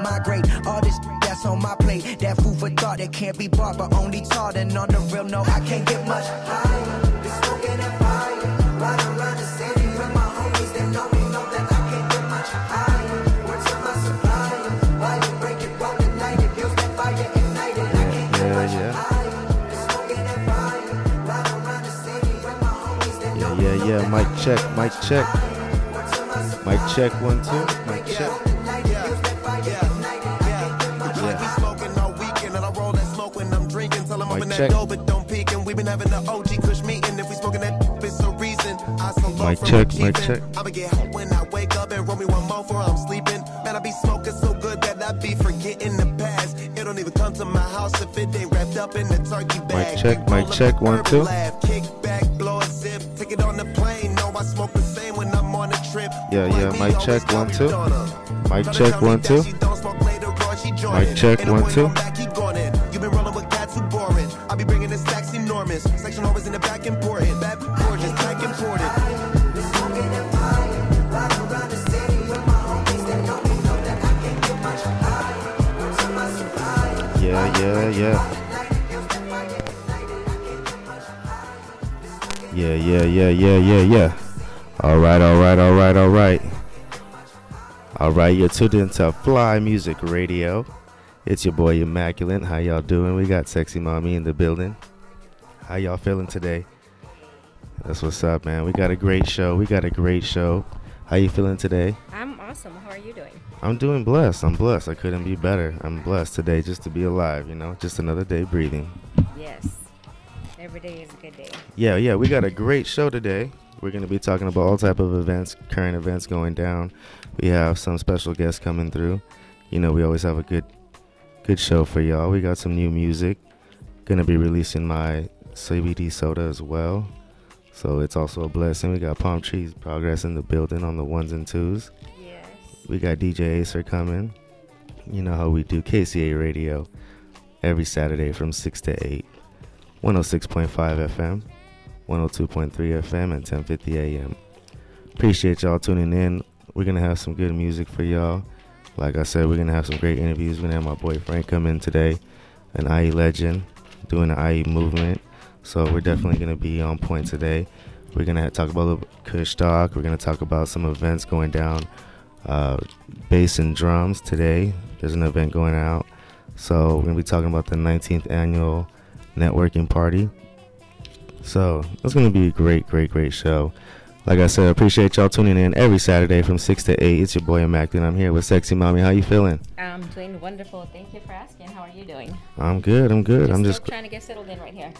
migrate. All this that's on my plate, that food for thought that can't be bought, but only taught. And on the real, no, I can't get much higher. Be smoking that fire, riding around the city with my homies that know me, know that I can't get much higher. Word to my supplier, why you break it, roll it, light it, feels that fire ignited. I can't get much higher. Be smoking that fire, riding around the city with my homies that know me, know that mic check, mic check. Mic check, 1, 2, mic check. Mic check. Mic check, mic check. I'ma get hot when I wake up and roll me one more before I'm sleeping. Man, I be smoking so good that I be forgetting the past. It don't even come to my house if it ain't wrapped up in the turkey bag. Mic check, 1, 2. Kick back, blow a zip, take it on the plane. No, I smoke the same when I'm on a trip. Yeah, mic check, 1, 2. Mic check, 1, 2. Mic check, 1, 2. You been rolling with cats who boring. I be bringing the stacks enormous. Section always in the back important. Bad gorgeous, back imported. Yeah. All right, you're tuned into Fly Music Radio. It's your boy Immaculate. How y'all doing? We got Sexy Mommy in the building. How y'all feeling today? That's what's up, man. We got a great show. How you feeling today? I'm awesome. How are you doing? I'm doing blessed. I'm blessed. I couldn't be better. I'm blessed today just to be alive, just another day breathing. Yes. Every day is a good day. Yeah. We got a great show today. We're going to be talking about all type of events, current events going down. We have some special guests coming through. We always have a good show for y'all. We got some new music. Gonna be releasing my CBD soda as well, so it's also a blessing. We got Palm Trees Progress in the building on the 1s and 2s. Yes. We got DJ Acer coming. You know how we do. KCAA Radio every Saturday from 6 to 8. 106.5 FM, 102.3 FM, and 10:50 AM. Appreciate y'all tuning in. We're gonna have some good music for y'all. Like I said, we're going to have some great interviews. We're going to have my boy Frank come in today, an IE legend, doing the IE movement. So we're definitely going to be on point today. We're going to talk about the Kush Talk. We're going to talk about some events going down, bass and drums today. There's an event going out. So we're going to be talking about the 19th annual networking party. So it's going to be a great show. Like I said, I appreciate y'all tuning in every Saturday from 6 to 8. It's your boy Immaculate. I'm here with Sexy Mommy. How you feeling? I'm doing wonderful. Thank you for asking. How are you doing? I'm good. I'm just trying to get settled in right here.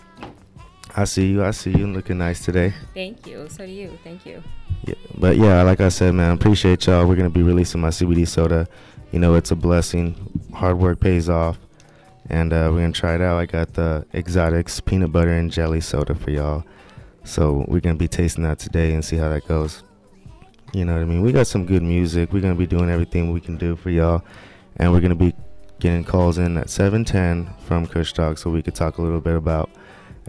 I see you. Looking nice today. Thank you. So do you. Thank you. Yeah, but yeah, like I said, man, I appreciate y'all. We're going to be releasing my CBD soda. It's a blessing. Hard work pays off. And we're going to try it out. I got the Exotics peanut butter and jelly soda for y'all. So we're going to be tasting that today and see how that goes. You know what I mean? We got some good music. We're going to be doing everything we can do for y'all. And we're going to be getting calls in at 7:10 from Kush Talk so we could talk a little bit about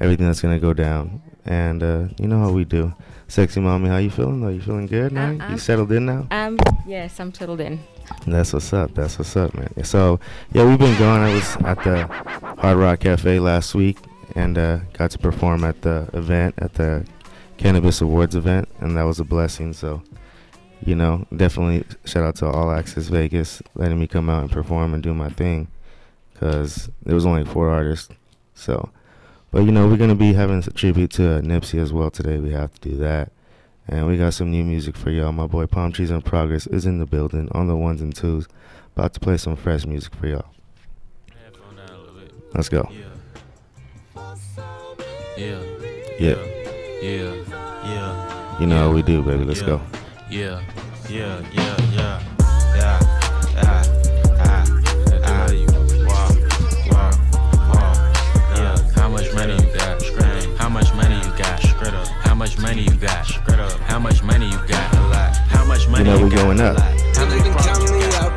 everything that's going to go down. And you know how we do. Sexy Mommy, how you feeling? Are you feeling good now? You settled in now? Yes, I'm settled in. That's what's up, man. So, yeah, we've been going. I was at the Hard Rock Cafe last week. And got to perform at the event, at the Cannabis Awards event, and that was a blessing. So, definitely shout out to All Access Vegas letting me come out and perform and do my thing, because there was only 4 artists. So, but we're gonna be having a tribute to Nipsey as well today. We have to do that, and we got some new music for y'all. My boy Palm Trees in Progress is in the building on the 1s and 2s, about to play some fresh music for y'all. Let's go. Yeah. You know how we do, baby. Let's go. Yeah. Yeah. How much money you got? How much money you got? How much money you got? How much money you got? A lot. How much money you got? We're going up.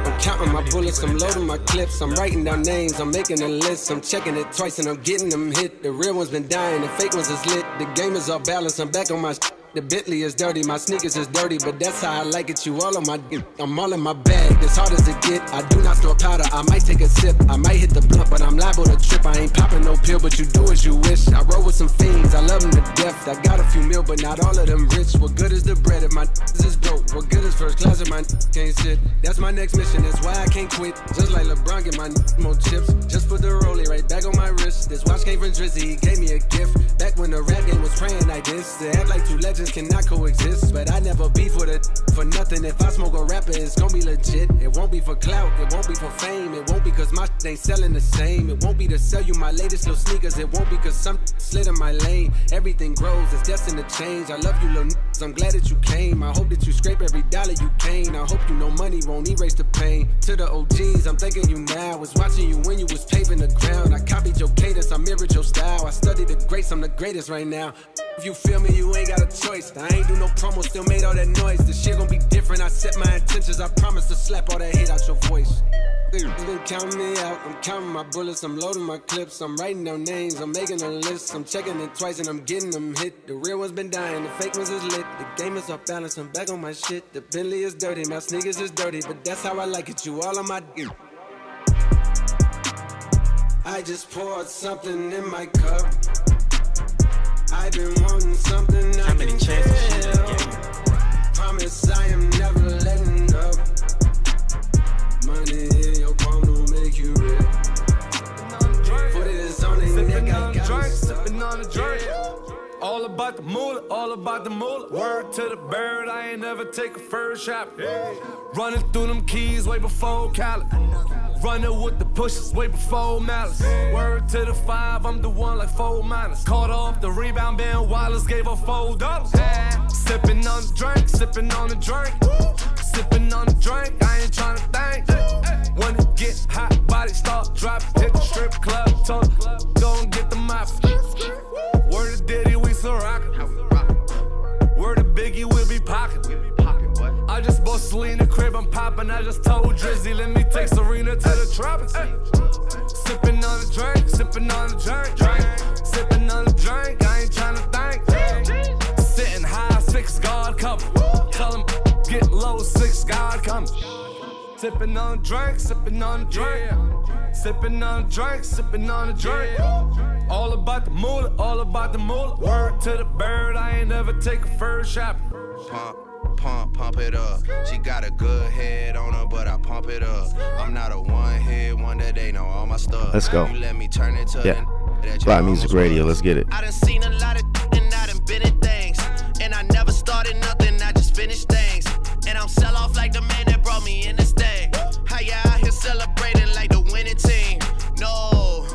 I'm counting my bullets, I'm loading my clips, I'm writing down names, I'm making a list, I'm checking it twice and I'm getting them hit. The real ones been dying, the fake ones is lit. The game is off balance, I'm back on my The Bentley is dirty, my sneakers is dirty, but that's how I like it. You all on my dick, I'm all in my bag, as hard as it get. I do not store powder, I might take a sip, I might hit the blunt, but I'm liable to trip. I ain't popping no pill, but you do as you wish. I roll with some fiends, I love them to death. I got a few mil, but not all of them rich. What good is the bread if my is broke? What good is first class if my can't sit? That's my next mission, that's why I can't quit. Just like LeBron, get my more chips. Just put the rollie right back on my wrist. This watch came from Drizzy, he gave me a gift. Back when the rap game was praying like this. To act like two legends cannot coexist. But I never beef with it for nothing. If I smoke a rapper, it's gonna be legit. It won't be for clout, it won't be for fame. It won't be cause my shit ain't selling the same. It won't be to sell you my latest little sneakers. It won't be cause some slid in my lane. Everything grows, it's destined to change. I love you little niggas, I'm glad that you came. I hope that you scrape every dollar you came. I hope you know money won't erase the pain. To the OGs, I'm thanking you now. Was watching you when you was paving the ground. I copied your cadence, I mirrored your style. I studied the greats, I'm the greatest right now. If you feel me, you ain't got a choice. I ain't do no promo, still made all that noise. The shit gon' be different, I set my intentions. I promise to slap all that hate out your voice. Been counting me out, I'm counting my bullets, I'm loading my clips, I'm writing down names, I'm making a list, I'm checking it twice and I'm getting them hit. The real ones been dying, the fake ones is lit. The game is off balance, I'm back on my shit. The Bentley is dirty, my sneakers is dirty, but that's how I like it, you all on my dick. I just poured something in my cup. I've been wanting something I How many can chances she just give. gave you? Promise I am never letting up. Money in your palm don't make you rich. Put it on the neck, I got sipping on the drink. All about the moolah, all about the moolah. Word to the bird, I ain't never take a first shot. Running through them keys way before Cali. Running with the pushes way before Malice. Word to the 5, I'm the one like 4 minus. Caught off the rebound, Ben Wallace gave her $4. Sipping on the drink, sipping on the drink. Sipping on the drink, I ain't tryna think. When it get hot, body start dropping. Hit the strip club, go and get the mop. Word to Diddy, we still rockin'. Word to Biggie, we'll be pockin'. I just bought Selena crib, I'm poppin'. I just told Drizzy, let me take Serena to the tropics. Sippin' on the drink, sippin' on the drink. Sippin' on the drink, I ain't tryna think. Sitting high, 6 guard cover. Tell him, get low, 6 guard coming. Sippin' on the drink, sippin' on the drink. Sippin' on the drink, sippin' on the drink. All about the moolah, all about the moolah. Word to the bird, I ain't never take a first shot. Pump it up. She got a good head on her, but I pump it up. I'm not a one-hit wonder, they know all my stuff. Let's go. You let me turn it to Live Music Radio, let's get it. I done seen a lot of and I done been in things. And I never started nothing, I just finished things. And I'm sell off like the man that brought me in this thing. How you out here celebrating like the winning team? No,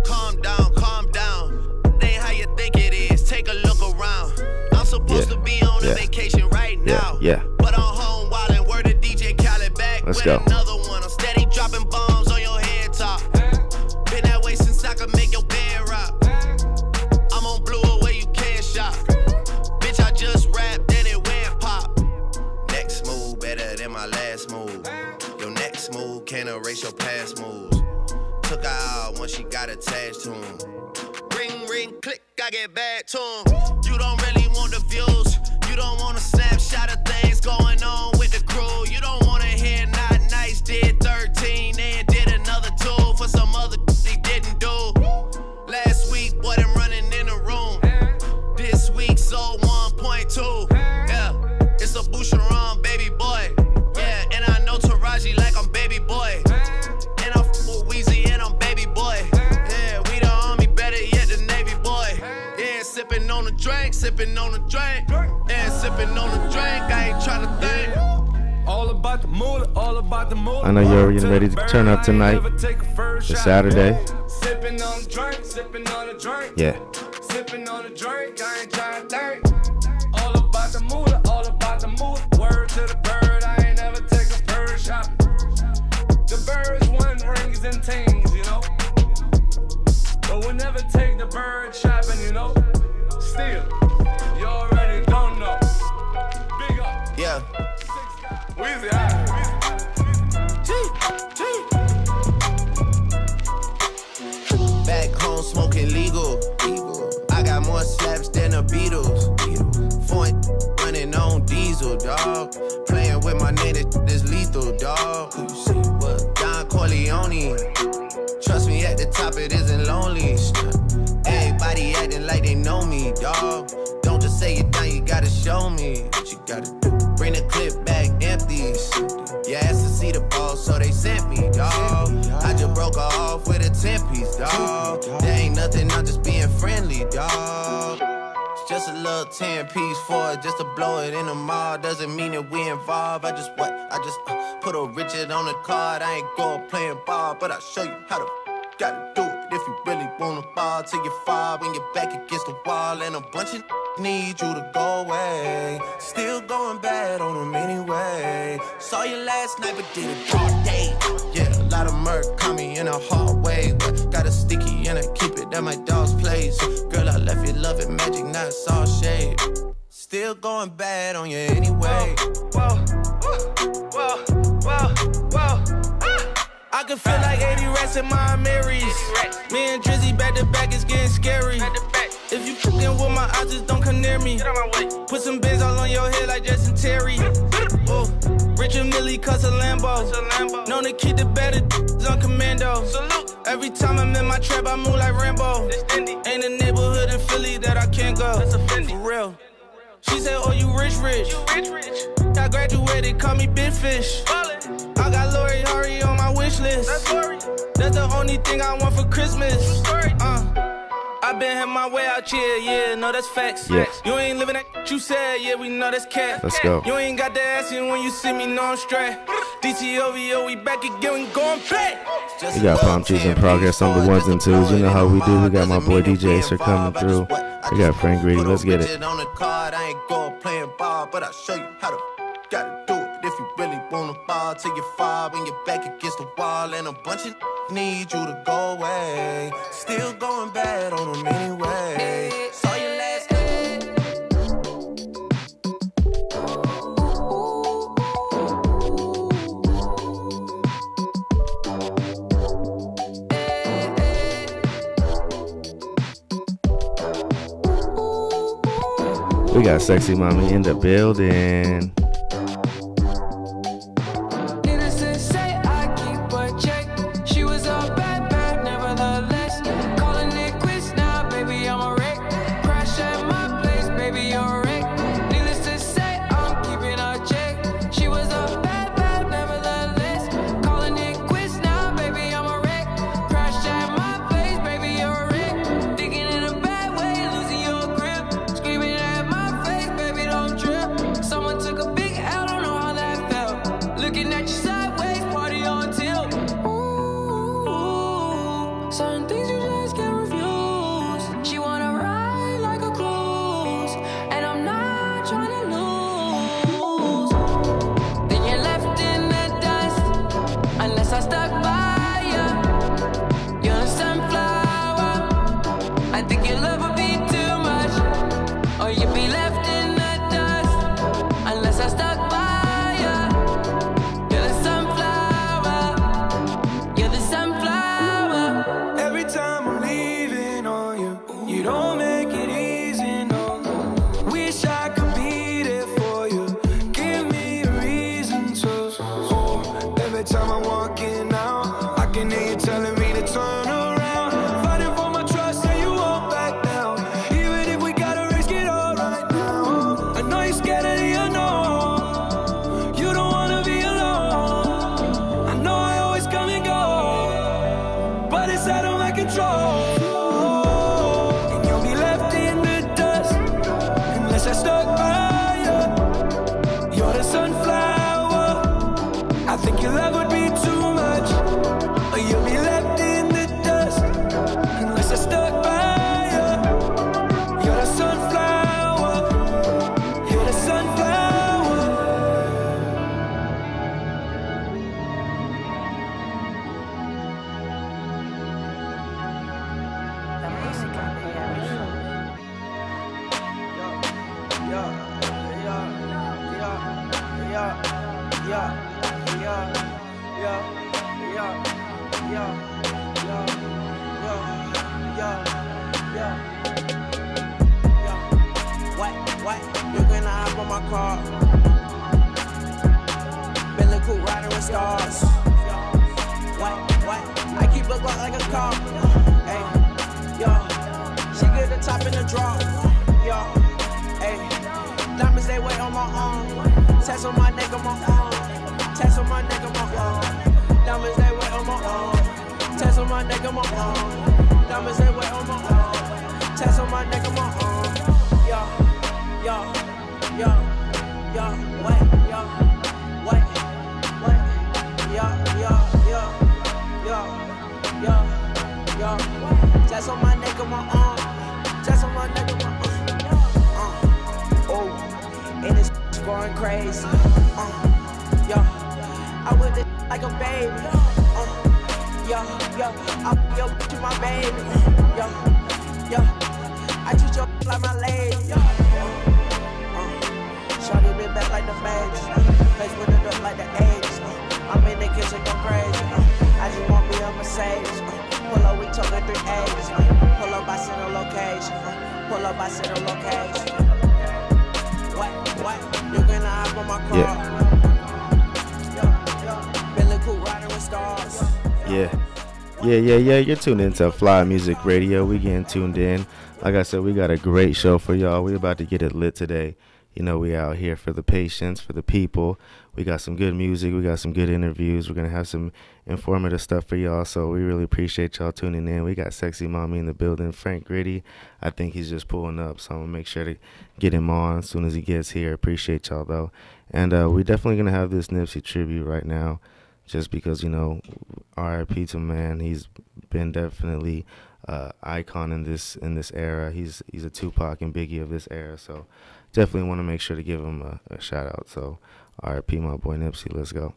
calm down, calm down. That ain't how you think it is, take a look around. I'm supposed to be on a vacation right now. But I'm home wildin', word to DJ Khaled back. Let's with go. Another one, I'm steady dropping bombs on your head top. Been that way since I could make your bed rock. I'm on blue where you can't shop. Bitch, I just rapped and it went pop. Next move better than my last move. Your next move can't erase your past moves. Took her out when she got attached to him. Ring, ring, click, I get back to him. You don't really want the views. You don't want a snapshot of things going on with the crew. You don't want to hear not nice did 13 and did another 2 for some other they didn't do. Last week, boy, them running in the room. This week, sold 1.2. Yeah, it's a Boucheron, baby boy. Yeah, and I know Taraji like I'm baby boy. And I'm with Weezy and I'm baby boy. Yeah, we the army, better yet the Navy boy. Yeah, sipping on the drink, sipping on the drink. Yeah, sipping on the drink, I ain't tryna think. All about the moolah, all about the moolah. I know you're already getting ready to turn up tonight. It's Saturday. Sipping on the drink, sipping on the drink. Yeah. Sipping on the drink, I ain't tryna think. All about the moolah, all about the moolah. Word to the bird, I ain't never take a bird shopping. The birds want rings and things, you know. But we'll never take the bird shopping, you know. Still, you already don't know. Big up. Yeah. Weezy, Back home smoking legal. I got more slaps than the Beatles. Foreign dog. Playing with my name, this lethal, dog. Who you see what? Don Corleone. Trust me, at the top it isn't lonely. Everybody acting like they know me, dog. Don't just say it down, you gotta show me what you gotta do. Bring the clip back empty. You asked to see the ball, so they sent me, dog. I just broke her off with a 10-piece, dog. There ain't nothing, I'm just being friendly, dog. It's just a little 10-piece for it, just to blow it in the mall. Doesn't mean that we involved. I just put a Richard on the card. I ain't going playing ball, but I'll show you how to gotta do it. If you really wanna fall till you fall when you're back against the wall, and a bunch of need you to go away. Still going bad on them anyway. Saw you last night but did it all day. Yeah, a lot of murk caught me in a hard way. Got a sticky and I keep it at my dog's place. Girl, I left you loving magic, not it's all shade. Still going bad on you anyway. Whoa, whoa, whoa, whoa. I can feel like 80 rats in my Marys. Me and Drizzy back to back, it's getting scary. If you fucking with my eyes, just don't come near me. Put some bins all on your head like Justin Terry. Ooh. Richard Millie cuss a Lambo. Known to keep the better on commando. Every time I'm in my trap, I move like Rambo. Ain't a neighborhood in Philly that I can't go. For real. She said, oh, you rich. I graduated, call me Big Fish. I got Lori Harvey on my wish list. That's the only thing I want for Christmas. I been had my way out here, yeah, no, that's facts. Yes. You ain't living that you said, yeah, we know that's cat. Let's go. You ain't got the ass in when you see me, no, I'm straight. DTOVO, we back again, we going back. We got Palm Trees in progress on the ones and twos. You know how we do. We got my boy DJ Acer coming through. We got Frank Greedy. Let's get it. On the card, I ain't going playing ball, but I'll show you how to gotta do it. If you really wanna fall till you fall when you're back against the wall, and a bunch of need you to go away. Still going bad on them anyway. Saw you last night. We got Sexy Mommy in the building. with stars. What? I keep a Glock like a car. Hey, yo, she get the top in the draw. Yo, hey, diamonds they wait on my arm. Tats on my neck on my arm. Tats on my neck on my arm. Diamonds they wait on my arm. Tats on my neck on my arm. Diamonds they wait on my arm. Tats on my neck on my arm. Yo, wait, yo, tats on my neck on my arm. Tats on my neck on my arm. Oh, and it's going crazy. Yo, I with it like a baby. Yo, I'm yo to my baby. Yo, I treat your like my lady. Shawty been back like the babies. Face with it up like the 80s. I'm in the kitchen go crazy. I just want me a Mercedes. Pull up, we talking 380s. Pull up, I send a location. Pull up, I send a location. What? You can hop on my car. Yeah. Billy Cool riding with stars. Yeah. You're tuned into Fly Music Radio. We getting tuned in. Like I said, we got a great show for y'all. We about to get it lit today. You know, we out here for the patients, for the people. We got some good music. We got some good interviews. We're going to have some informative stuff for y'all. So we really appreciate y'all tuning in. We got Sexy Mommy in the building. Frank Gritty, I think he's just pulling up. So I'm going to make sure to get him on as soon as he gets here. Appreciate y'all, though. And we definitely going to have this Nipsey tribute right now. Just because, you know, R.I.P. to man, he's been definitely icon in this era. He's a Tupac and Biggie of this era. So definitely want to make sure to give him a shout out. So R.I.P. my boy Nipsey. Let's go.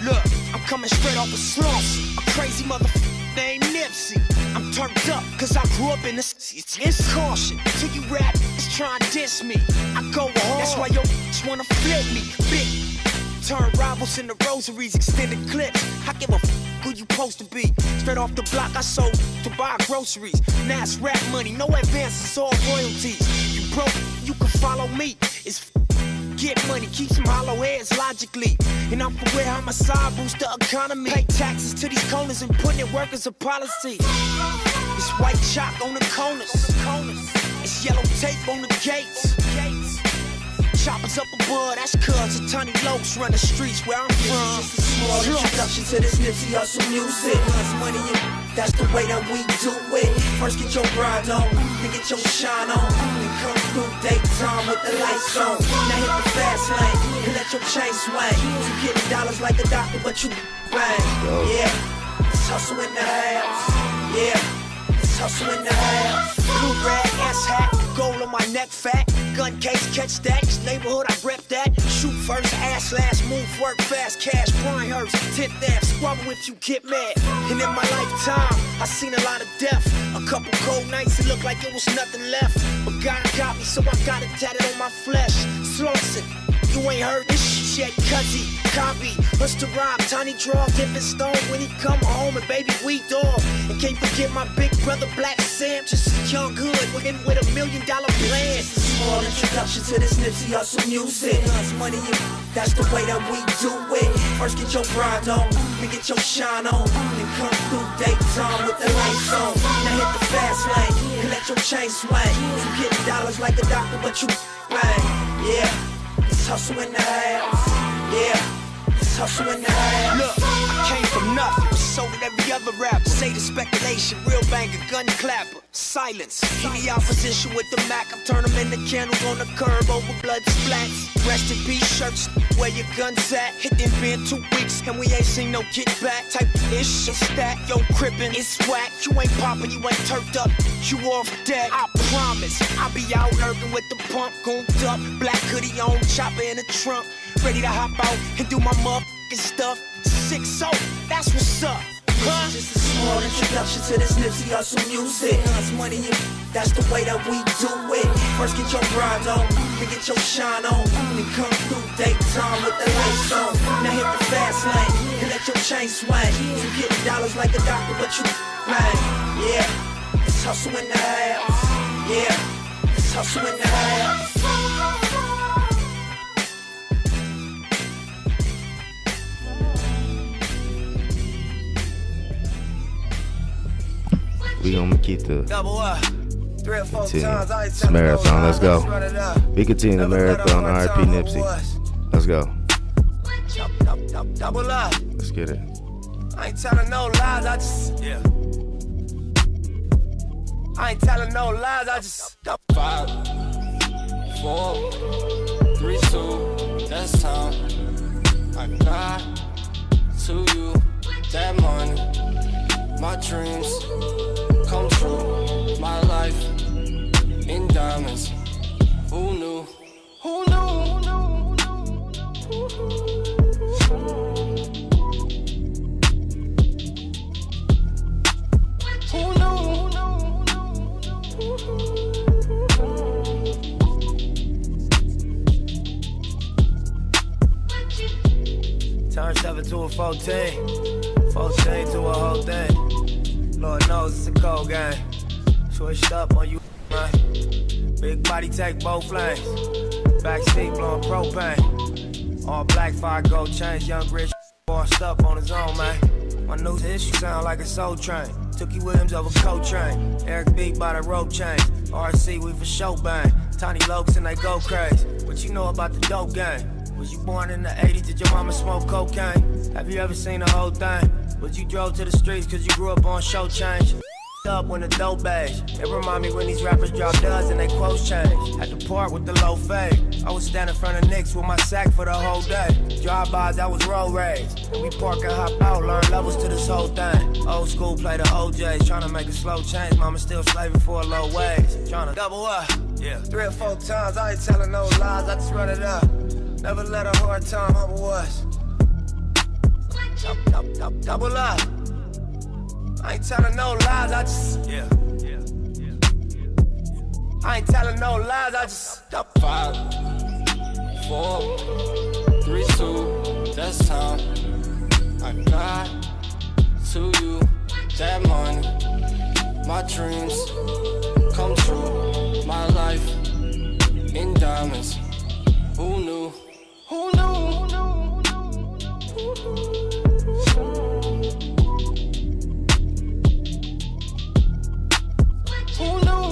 Look, I'm coming straight off the slumps. A crazy motherfucker named Nipsey. I'm turned up cause I grew up in the it's caution. Till you rap, it's trying to diss me. I go hard, that's why yo wanna flip me. Big turn rivals into rosaries, extended clips. I give a who you supposed to be. Straight off the block, I sold to buy groceries. Now it's rap money, no advances, all royalties. You broke, you can follow me. It's get money, keep some hollow heads logically. And I'm for where homicide boost the economy. Pay taxes to these corners and putting in work as a policy. It's white chalk on the corners. It's yellow tape on the gates. Choppers up above, that's cuz the tiny lokes run the streets where I'm from. Just a small introduction to this Nipsey Hustle music. Plus money, that's the way that we do it. First get your grind on, then get your shine on. Then come through daytime with the lights on. Now hit the fast lane, and let your chain swing. You getting dollars like a doctor, but you bang. Yeah, it's hustle in the house. Yeah, it's hustle in the house. Blue rag, ass hat, gold on my neck fat. Gun case, catch stacks, neighborhood, I rep that. Shoot first, ass last, move, work fast, cash, Brian Hurst, tip that, squabble if you get mad. And in my lifetime, I seen a lot of death. A couple cold nights, it looked like it was nothing left. But God got me, so I got it tatted on my flesh. Slauson, you ain't heard this shit yet, cuzzy. Copy, us to rob, tiny draw, dipping stone when he come home and baby we dog. And can't forget my big brother Black Sam, just a young hood working with $1 million plan. Small introduction to this Nipsey Hustle music. Plus money, that's the way that we do it. First get your grind on, then get your shine on. Then come through daytime with the lights on. Now hit the fast lane, and let your chain swing. You getting dollars like a doctor, but you bang. Yeah, it's hustle in the house. Yeah, it's hustle in the house. Look, I came from nothing, was sold at every other rapper. Say the speculation, real banger, gun clapper. Silence, in the opposition with the Mac. I turn them into candles on the curb over blood splats. Rest in peace, shirts, where your guns at. Hit them been 2 weeks, and we ain't seen no get back. Type of ish, it's that, yo, crippin', it's whack. You ain't poppin', you ain't turfed up, you off deck. I promise, I'll be out lurking with the pump, gooned up. Black hoodie on, chopper in the trunk. Ready to hop out and do my motherfucking stuff. 6-0, that's what's up. Huh? Just a small introduction to this Nipsey Hustle music. Plus money, that's the way that we do it. First get your grind on, then get your shine on. Then come through daytime with the lights on. Now hit the fast lane, and let your chain swing. You getting dollars like a doctor, but you bang. Yeah, it's hustle in the house. Yeah, it's hustle in the house. We gonna keep the Double up. 3 or 4 times, I ain't this telling no marathon. Let's lies, go. I just run it up. We continue the Never let marathon. a hard RIP time Nipsey. over us. Let's go. Double up. Let's get it. I ain't telling no lies, I just, yeah. I ain't telling no lies, I just 5, 4, 3, 2, that's time. I got to you that money. My dreams come true. My life in diamonds. Who knew? Who knew? Turn 7 to a 14, 14 to a whole thing. Lord knows it's a cold game. Switched up on you, man. Big body take both lanes. Backseat blowing propane. All black, 5 gold chains. Young rich bossed up on his own, man. My new issue sound like a soul train. Tookie Williams over Coltrane. Eric B by the rope chain. RC, we for show bang. Tiny Lokes and they go crazy. What you know about the dope game? Was you born in the 80s? Did your mama smoke cocaine? Have you ever seen the whole thing? Was you drove to the streets cause you grew up on show change? Up when the dope beige. It remind me when these rappers drop duds and they quotes change. Had to part with the low fade. I was standing in front of Knicks with my sack for the whole day. Drive-bys, I was road rage. And we park and hop out, learn levels to this whole thing. Old school play the OJs, trying to make a slow change. Mama still slaving for a low wage. Trying to double up, yeah. 3 or 4 times, I ain't telling no lies, I just run it up. Never let a hard time humble us. Double up. I ain't telling no lies, I just, yeah. I ain't telling no lies, I just 5, 4, 3, 2, that's time. I got to you that money. My dreams come true. My life in diamonds. Who knew? Who knew? Who knew?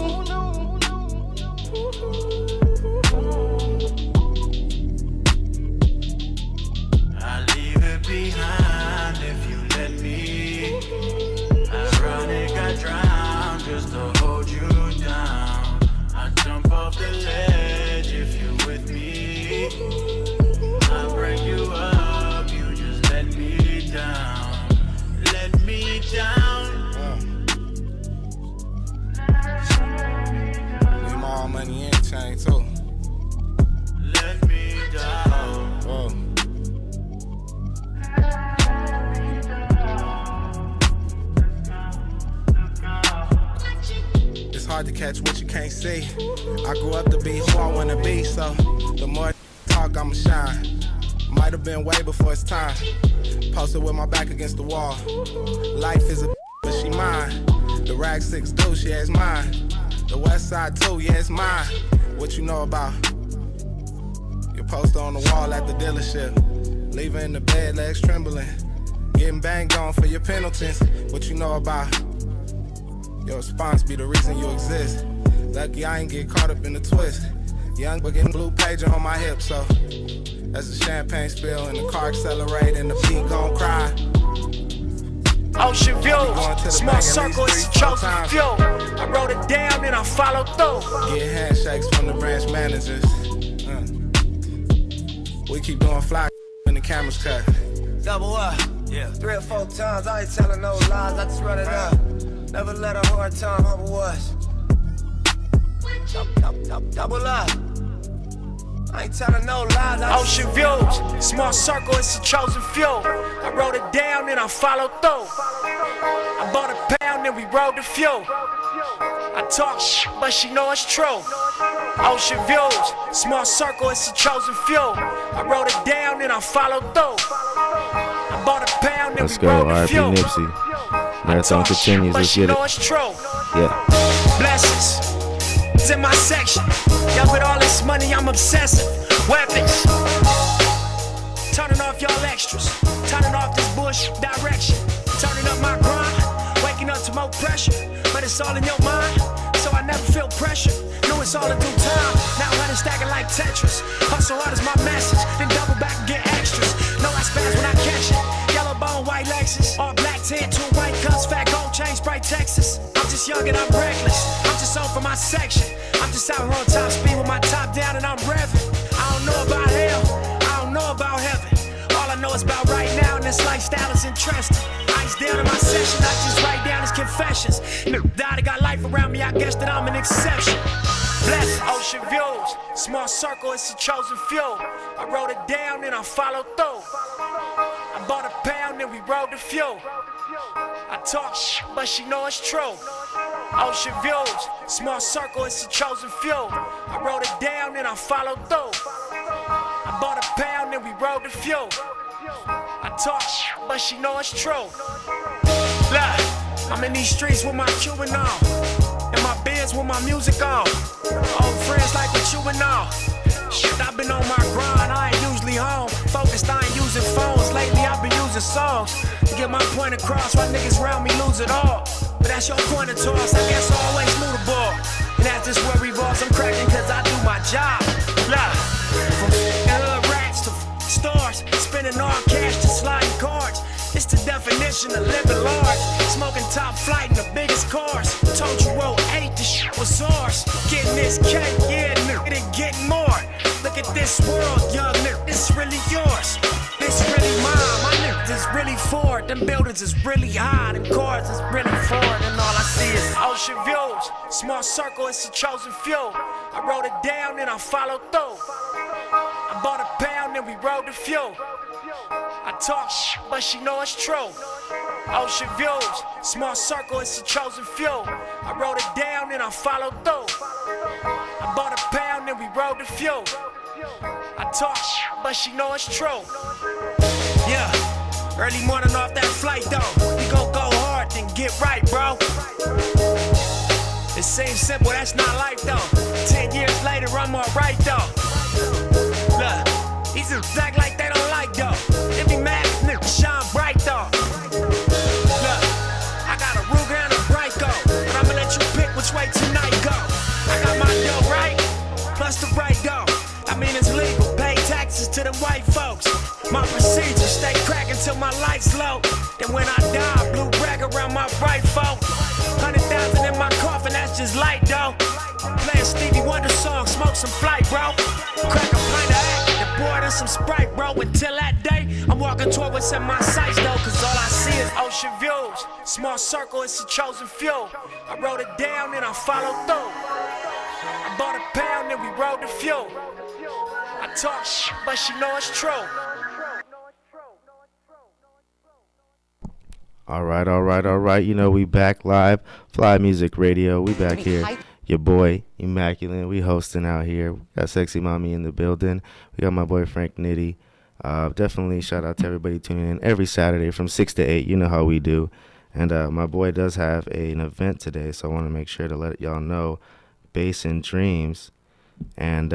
I leave it behind if you let me. Ironic, I drown just to hold you down. I jump off the ledge if you're with me. I bring you up, you just let me down. Let me down. Need my all money and chain too. Let me down. Whoa. It's hard to catch what you can't see. I grew up to be who I wanna be, so the more talk, I'ma shine. Might have been way before it's time. Posted with my back against the wall. Life is a but she mine. The rag 6'2", yeah, it's mine. The west side too, yeah, it's mine. What you know about? Your poster on the wall at the dealership. Leaving in the bed, legs trembling. Getting banged on for your penalties. What you know about? Your response be the reason you exist. Lucky I ain't get caught up in the twist. Young but getting blue pager on my hip, so as the champagne spill and the car accelerate and the beat gon' cry. Ocean view, small circle, it's a chosen few. I wrote it down and I followed through. Get handshakes from the branch managers. We keep doing fly when the cameras cut. double up, yeah. 3 or 4 times, I ain't telling no lies, I just run it up. Never let a hard time humble us. Double up. I ain't telling no lies. Ocean views, small circle, it's a chosen few. I wrote it down and I followed through. I bought a pound and we rode the fuel. I talk shit, but she know it's true. Ocean views, small circle, it's a chosen few. I wrote it down and I followed through. I bought a pound and we rode the fuel. Let's go, RIP Nipsey. Marathon continues. Let's get it. Yeah. Blessings. It's in my section. Y'all with all this money, I'm obsessive. Weapons. Turning off y'all extras. Turning off this bullshit direction. Turning up my grind. Waking up to more pressure. But it's all in your mind. So I never feel pressure. Know it's all in due time. Now running stacking like Tetris. Hustle hard is my message. Then double back and get extras. Know I spaz when I catch it. Yellow bone, white Lexus. All black tint, 2 white cups, fat gold chain, Sprite Texas. I'm just young and I'm reckless. I'm just on for my section. I'm just out here on top speed with my top down and I'm revving. I don't know about hell. I don't know about heaven. All I know is about right now, and this lifestyle is interesting. Ice down in my session, I just write down his confessions. Died, I got life around me, I guess that I'm an exception. Blessed ocean views, small circle, it's a chosen few. I wrote it down and I followed through. I bought a pound and we rode the fuel. I talk shit, but she know it's true. Ocean views, small circle, it's a chosen few. I wrote it down and I followed through. I bought a pound and we rode the fuel. I talk shit, but she know it's true. Look, I'm in these streets with my Cuban on, and my beds with my music on. Old friends like what you and all. Shit, I've been on my grind, I ain't usually home. Focused, I ain't using phones. Lately, I've been using songs to get my point across. Why niggas around me lose it all. But that's your point of toss, I guess I always move the ball. And that's just where revolves, I'm cracking cause I do my job. Look, from hood rats to stars, spending all cash to sliding cards. It's the definition of living large. Smoking top flight in the biggest cars. Told you roll 8, the shit was ours. Getting this cake, yeah, nigga, and getting more. Look at this world, young nigga, this really yours. This really mine, my niggas is really Ford. Them buildings is really high, them cars is really Ford. And all I see is ocean views. Small circle, it's a chosen few. I wrote it down and I followed through. I bought a pound and we rode the fuel. I talk shit, but she know it's true. Ocean views, small circle, it's a chosen few. I wrote it down and I followed through. I bought a pound and we rode the fuel. I talk shit, but she know it's true. Yeah, early morning off that flight though. We gon' go hard, then get right, bro. It seems simple, that's not life though. 10 years later, I'm alright though. Look, these just act like they don't like though. They be mad if niggas shine bright though. Look, I got a Ruger and a Bryco, but I'ma let you pick which way tonight go. I got my dough right, plus the right dough. I mean it's legal, pay taxes to them white folks. My procedure, stay crackin' till my lights low. Then when I die, blue rag around my right folk. 100,000 in my coffin, that's just light though. Play a Stevie Wonder song, smoke some flight, bro. Crack a pint of act, and pour it in some Sprite, bro. Until that day, I'm walking toward what's in my sights though. Cause all I see is ocean views. Small circle, it's a chosen few. I wrote it down and I followed through. I bought a pound and we rode the fuel. I talk shit, but she know it's true. All right. You know, we back live. Fly Music Radio. We back here. Your boy, Immaculate. We hosting out here. We got Sexy Mommy in the building. We got my boy, Frank Nitty. Definitely shout out to everybody tuning in every Saturday from 6 to 8. You know how we do. And my boy does have an event today, so I want to make sure to let y'all know. Bass and Dreams. And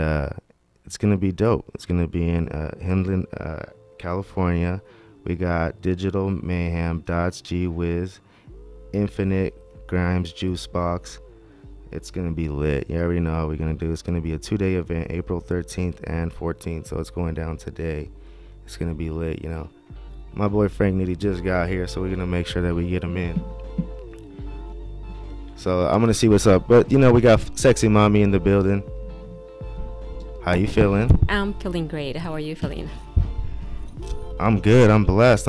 it's going to be dope. It's going to be in Hindland, California. We got Digital Mayhem, Dots, G Wiz, Infinite, Grimes, Juice Box. It's going to be lit. You already know how we're going to do. It's going to be a 2-day event, April 13th and 14th. So it's going down today. It's going to be lit, you know. My boy Frank Nitty just got here, so we're going to make sure that we get him in. So I'm going to see what's up. But, you know, we got Sexy Mommy in the building. How you feeling? I'm feeling great. How are you feeling? I'm good. I'm blessed.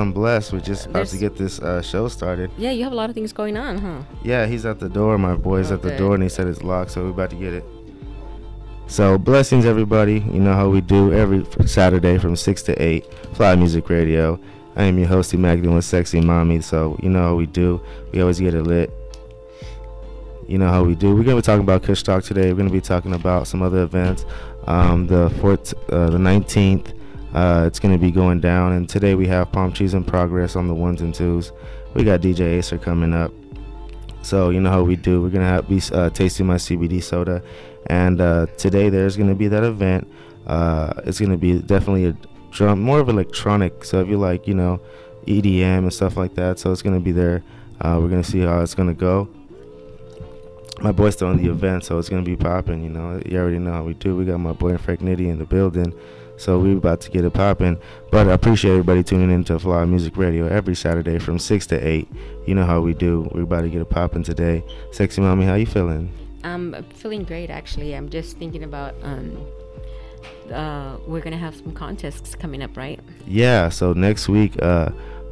We're just about to get this show started. Yeah, you have a lot of things going on, huh? Yeah, he's at the door. My boy's at the door, and he said it's locked, so we're about to get it. So, blessings, everybody. You know how we do every Saturday from 6 to 8. Fly Music Radio. I am your host, Immaculate with Sexy Mommy. So, you know how we do. We always get it lit. You know how we do. We're going to be talking about Kush Talk today. We're going to be talking about some other events. The 19th. It's going to be going down, and today we have Palm Trees in Progress on the 1s and 2s. we got DJ Acer coming up. So you know how we do. We're gonna be tasting my CBD soda, and today there's gonna be that event. It's gonna be definitely a drum, more of electronic. So if you like, you know, EDM and stuff like that, so it's gonna be there. We're gonna see how it's gonna go. My boy's throwing the event, so it's gonna be popping. You know, you already know how we do. We got my boy Frank Nitty in the building, so we're about to get it popping. But I appreciate everybody tuning in to Fly Music Radio every Saturday from 6 to 8. You know how we do. We're about to get it popping today. Sexy Mommy, how you feeling? I'm feeling great, actually. I'm just thinking about we're gonna have some contests coming up, right? Yeah. So next week,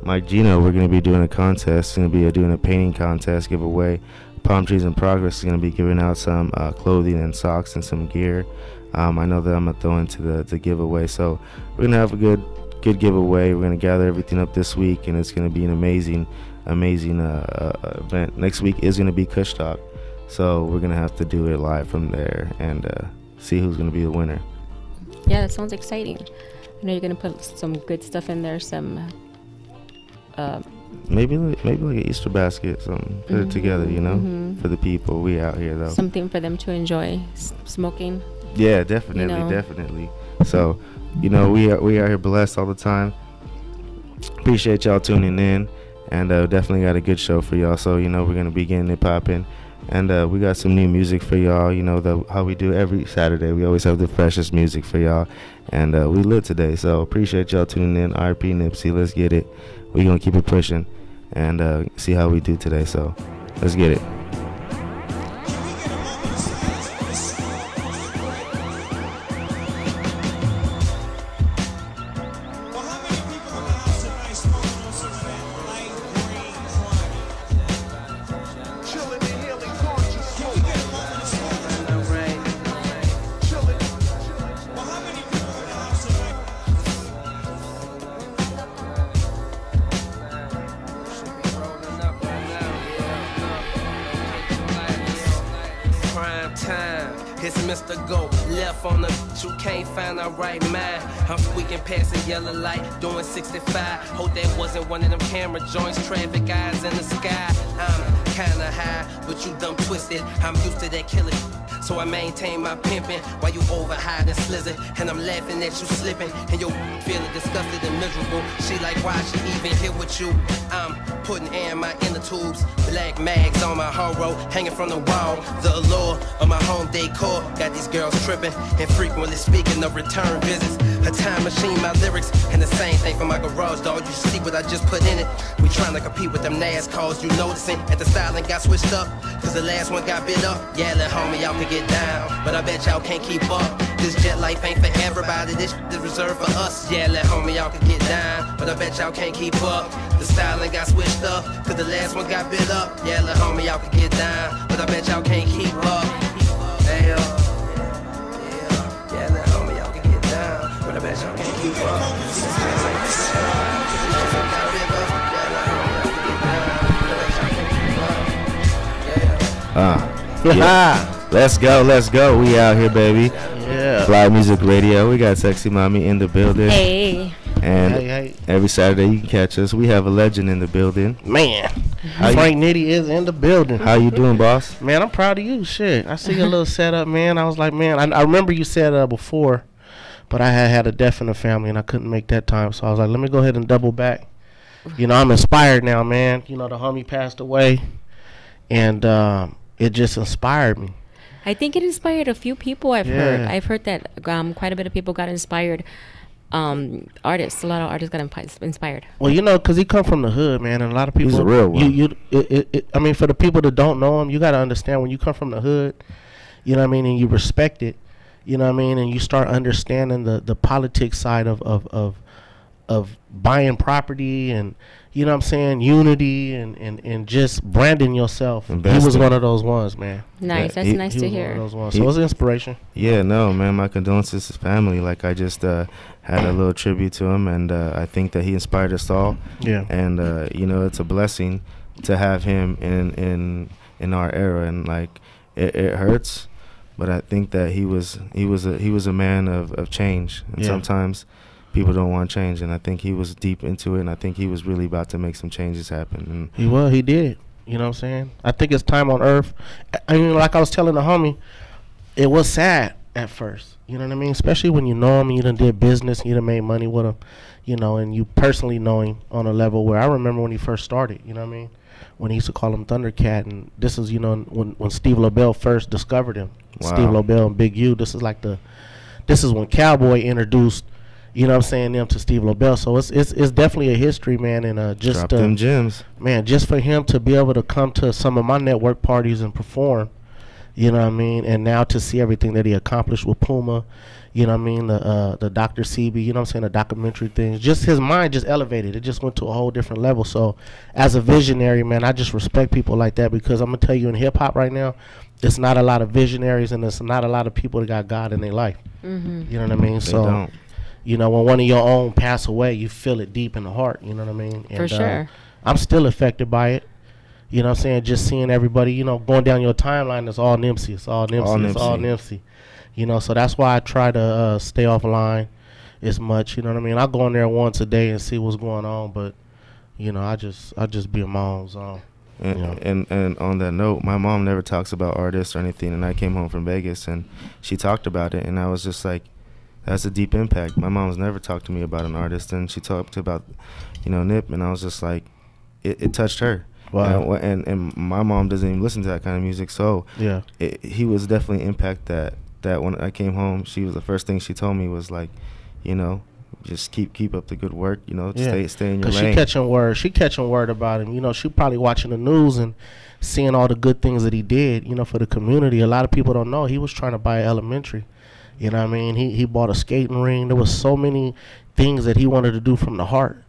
Mike Gino, we're gonna be doing a contest. Gonna be doing a painting contest giveaway. Palm Trees in Progress is gonna be giving out some clothing and socks and some gear. I know that I'm gonna throw into the giveaway. So we're gonna have a good giveaway. We're gonna gather everything up this week, and it's gonna be an amazing event. Next week is gonna be Kush Talk, so we're gonna have to do it live from there and see who's gonna be the winner. Yeah, that sounds exciting. I know you're gonna put some good stuff in there. Some maybe like an Easter basket, something. Put it together, you know, for the people. We out here though. Something for them to enjoy, smoking. Yeah, definitely, you know. definitely. So, you know, we are here blessed all the time. Appreciate y'all tuning in, and definitely got a good show for y'all. So, you know, we're gonna be getting it popping, and we got some new music for y'all. You know, how we do every Saturday. We always have the freshest music for y'all, and we lit today. So appreciate y'all tuning in. RP Nipsey, let's get it. We gonna keep it pushing, and see how we do today. So let's get it. It's Mr. Go, left on the you can't find the right mind. I'm squeaking past a yellow light, doing 65. Hope that wasn't one of them camera joints, traffic eyes in the sky. I'm kinda high, but you dumb twisted. I'm used to that killer, so I maintain my pimping while you over hide and slizzy. And I'm laughing at you slipping, and you're feeling disgusted and miserable. She like, why she even here with you? I'm putting air in my inner tubes, black mags on my horo, hanging from the wall. The allure of my home decor got these girls tripping and frequently speaking of return visits. A time machine, my lyrics, and the same thing for my garage dog. You see what I just put in it? We trying to compete with them NASCARs, you noticing? At the styling got switched up, cause the last one got bit up. Yeah, let homie, y'all can get down, but I bet y'all can't keep up. This jet life ain't for everybody, this is reserved for us. Yeah, let homie, y'all can get down, but I bet y'all can't keep up. The styling got switched up, cause the last one got bit up. Yeah, let homie, y'all can get down, but I bet y'all can't keep up. Hey, yeah, let homie, y'all can get down, but I bet y'all can't keep up. Yeah. Let's go. We out here, baby. Yeah. Fly Music Radio. We got Sexy Mommy in the building. Hey. And hey. Every Saturday you can catch us. We have a legend in the building. Man, Frank Nitty is in the building. How you doing, boss? Man, I'm proud of you. Shit, I see your little setup, man. I was like, man, I remember you said before, but I had a death in the family and I couldn't make that time. So I was like, let me go ahead and double back. You know, I'm inspired now, man. You know, the homie passed away, and it just inspired me. I think it inspired a few people. I've heard that quite a bit of people got inspired. Artists, a lot of artists got inspired. Well, you know, because he come from the hood, man, and a lot of people. He's a real one. I mean, for the people that don't know him, you got to understand when you come from the hood, you know what I mean, and you respect it, you know what I mean, and you start understanding the politics side of buying property and, you know what I'm saying, unity and just branding yourself. Investing. He was one of those ones, man. Nice. That's nice to hear. One of those ones. So it was an inspiration. Yeah, no, man, my condolences to his family. Like, I just had a little tribute to him, and I think that he inspired us all. Yeah. And, you know, it's a blessing to have him in our era. And, like, it hurts, but I think that he was a man of change. And sometimes people don't want change, and I think he was deep into it, and I think he was really about to make some changes happen. And He did. You know what I'm saying? I think it's time on Earth. I mean, like I was telling the homie, it was sad at first. You know what I mean? Especially when you know him and you done did business and you done made money with him, you know, and you personally know him on a level where I remember when he first started, you know what I mean? When he used to call him Thundercat, and this is, you know, when Steve LaBelle first discovered him. Wow. Steve LaBelle and Big U. This is when Cowboy introduced, you know what I'm saying, them to Steve LaBelle. So it's definitely a history, man, and just drop them gems. Man, just for him to be able to come to some of my network parties and perform, you know what I mean, and now to see everything that he accomplished with Puma, you know what I mean, the Dr. CB, you know what I'm saying, the documentary things, just his mind just elevated. It just went to a whole different level. So as a visionary, man, I just respect people like that, because I'm going to tell you, in hip-hop right now, it's not a lot of visionaries, and it's not a lot of people that got God in their life. Mm-hmm. You know what I mean? They don't. You know, when one of your own pass away, you feel it deep in the heart, you know what I mean? And, For sure. I'm still affected by it. You know what I'm saying? Just seeing everybody, you know, going down your timeline, it's all Nipsey. It's all Nipsey. It's all Nipsey. You know, so that's why I try to stay offline as much. You know what I mean? I go in there once a day and see what's going on, but, you know, I just be in my own zone. And, you know? and on that note, my mom never talks about artists or anything, and I came home from Vegas and she talked about it, and I was just like, that's a deep impact. My mom's never talked to me about an artist, and she talked about, you know, Nip, and I was just like, it touched her. Wow. And my mom doesn't even listen to that kind of music, so yeah, he was definitely impact that when I came home, she was the first thing she told me was like, you know, just keep up the good work, you know, stay in your lane. She catching word about him. You know, she probably watching the news and seeing all the good things that he did, you know, for the community. A lot of people don't know he was trying to buy an elementary. You know what I mean? He bought a skating ring. There was so many things that he wanted to do from the heart.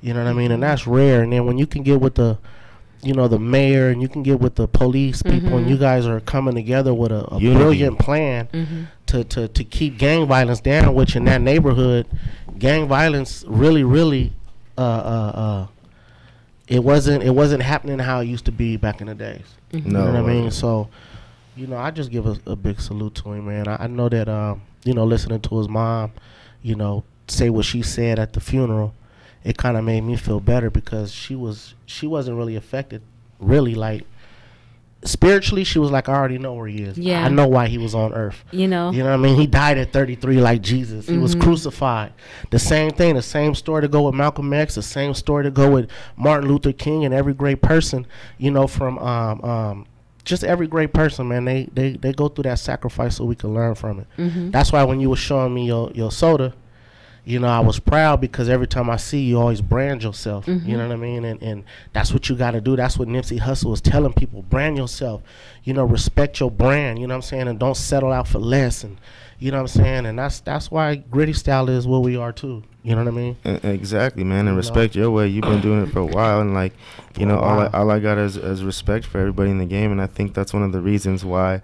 You know what I mean? And that's rare. And then when you can get with the, you know, the mayor, and you can get with the police people, and you guys are coming together with a brilliant plan to keep gang violence down, which in that neighborhood, gang violence really it wasn't happening how it used to be back in the days. You know what I mean? So, you know, I just give a big salute to him, man. I know that you know, listening to his mom, you know, say what she said at the funeral, it kind of made me feel better, because she wasn't really affected, really, like spiritually. She was like, I already know where he is. Yeah, I know why he was on earth. You know what I mean? He died at 33 like Jesus. He was crucified. The same thing, the same story to go with Malcolm X, the same story to go with Martin Luther King, and every great person, you know, from just every great person, man. They go through that sacrifice so we can learn from it. That's why when you were showing me your soda, you know, I was proud, because every time I see you, always brand yourself. You know what I mean? And that's what you got to do. That's what Nipsey Hussle was telling people. Brand yourself. You know, respect your brand. You know what I'm saying? And don't settle out for less. And you know what I'm saying? And that's why Gritty Style is what we are too. You know what I mean? Exactly, man. And respect your way. You've been doing it for a while, and like, you know, all I got is respect for everybody in the game, and I think that's one of the reasons why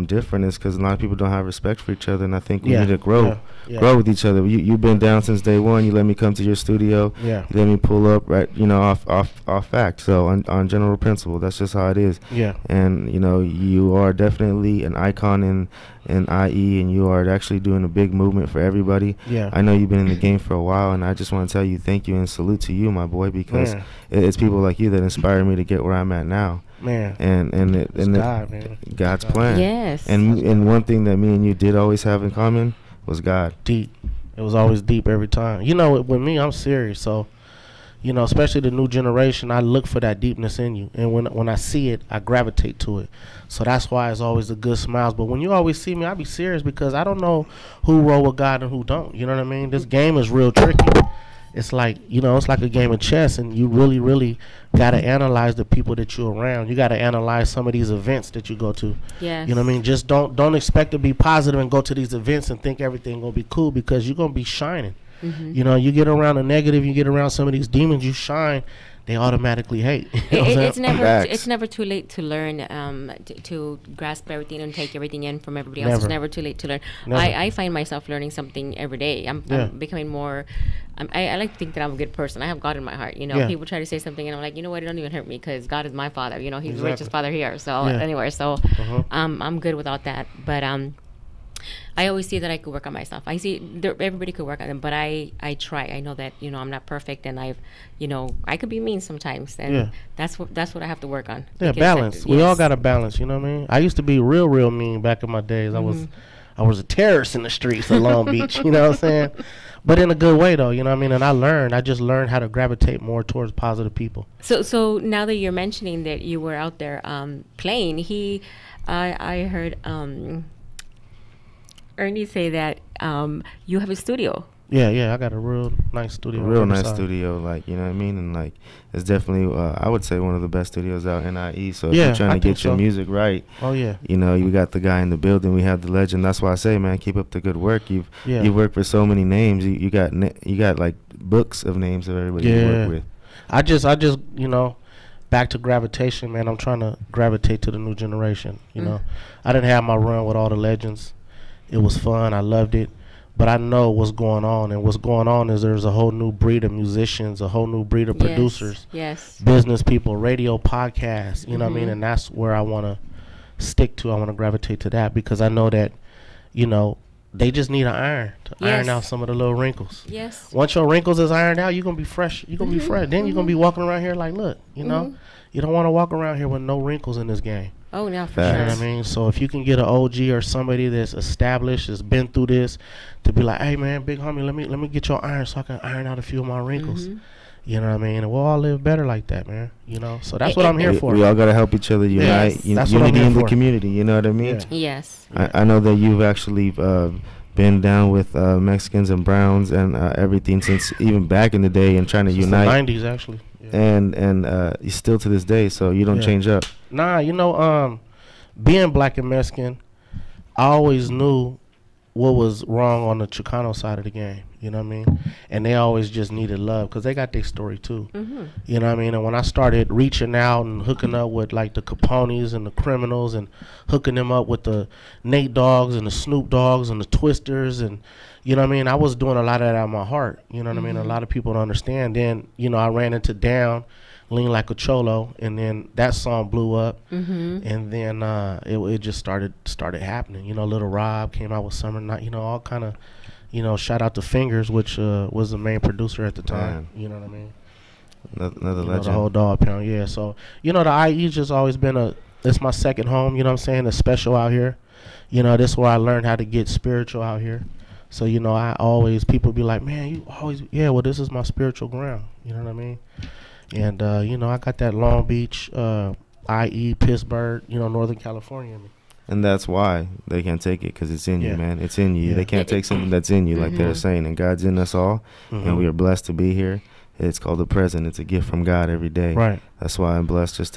different is because a lot of people don't have respect for each other, and I think we need to grow with each other. You've been down since day one. You let me come to your studio. You let me pull up, right? You know, off fact. So on general principle, that's just how it is. And you know, you are definitely an icon in IE, and you are actually doing a big movement for everybody. I know you've been in the game for a while, and I just want to tell you thank you and salute to you, my boy, because it's people like you that inspire me to get where I'm at now. Man, God's plan. Yes. And one thing that me and you did always have in common was God. Deep. It was always deep every time. You know, with me, I'm serious. So, you know, especially the new generation, I look for that deepness in you. And when I see it, I gravitate to it. So that's why it's always the good smiles. But when you always see me, I be serious, because I don't know who roll with God and who don't. You know what I mean? This game is real tricky. It's like, you know, it's like a game of chess, and you really got to analyze the people that you're around. You got to analyze some of these events that you go to. Yes. You know what I mean? Just don't expect to be positive and go to these events and think everything going to be cool, because you're going to be shining. You know, you get around the negative, you get around some of these demons, you shine, they automatically hate. It's never too late to learn, to grasp everything and take everything in from everybody else. It's never too late to learn. I find myself learning something every day. I'm becoming more. I like to think that I'm a good person. I have God in my heart. You know, people try to say something, and I'm like, you know what? It don't even hurt me, because God is my Father. You know, He's the richest Father here. So anyway, I'm good without that. But I always see that I could work on myself. I see everybody could work on them, but I try. I know that, I'm not perfect, and I could be mean sometimes, and that's what I have to work on. Yeah, balance. We all got to balance. You know what I mean? I used to be real mean back in my days. I was a terrorist in the streets of Long Beach. You know what I'm saying? But in a good way, though. You know what I mean? And I just learned how to gravitate more towards positive people. So now that you're mentioning that you were out there playing, I heard Ernie say that you have a studio. Yeah, I got a real nice studio. Real nice studio, like, you know what I mean? And, like, it's definitely, I would say, one of the best studios out in IE. So if you're trying to get your music right, you got the guy in the building. We have the legend. That's why I say, man, keep up the good work. You've worked for so many names. You got like books of names of everybody you work with. I just back to gravitation, man. I'm trying to gravitate to the new generation. You know, I didn't have my run with all the legends. It was fun. I loved it. But I know what's going on, and what's going on is there's a whole new breed of musicians, a whole new breed of producers, business people, radio, podcasts, you know what I mean? And that's where I want to stick to. I want to gravitate to that because I know that, they just need an iron to iron out some of the little wrinkles. Yes. Once your wrinkles is ironed out, you're going to be fresh. You're going to be fresh. Then you're going to be walking around here like, look, you know, you don't want to walk around here with no wrinkles in this game. Oh, no, for sure. You know what I mean? So if you can get an OG or somebody that's established, has been through this, to be like, hey, man, big homie, let me get your iron so I can iron out a few of my wrinkles. You know what I mean? And we'll all live better like that, man. You know? So that's what I'm here for. We all got to help each other unite. Unity in the community, you know what I mean? Yes. I know that you've actually been down with Mexicans and Browns and everything since even back in the day and trying to unite. The 90s, actually. And still to this day, so you don't change up. Nah, being black and Mexican, I always knew what was wrong on the Chicano side of the game. You know what I mean? And they always just needed love because they got their story too. You know what I mean? And when I started reaching out and hooking up with like the Capones and the Criminals and hooking them up with the Nate Dogs and the Snoop Dogs and the Twisters and, you know what I mean? I was doing a lot of that out of my heart. You know what I mean? A lot of people don't understand. Then, I ran into Down, Lean Like a Cholo, and then that song blew up. And then it just started happening. Little Rob came out with Summer Night, all kind of, shout out to Fingers, which was the main producer at the time. You know what I mean? Another legend. The whole Dog Pound, yeah. So, the IE's just always been it's my second home, you know what I'm saying? It's special out here. This is where I learned how to get spiritual out here. So, people be like, man, you always, well, this is my spiritual ground. You know what I mean? And, I got that Long Beach, IE, Pittsburgh, Northern California in me. And that's why they can't take it, because it's in you, man. It's in you. They can't take something that's in you, like they're saying. And God's in us all, and we are blessed to be here. It's called the present. It's a gift from God every day. Right. That's why I'm blessed just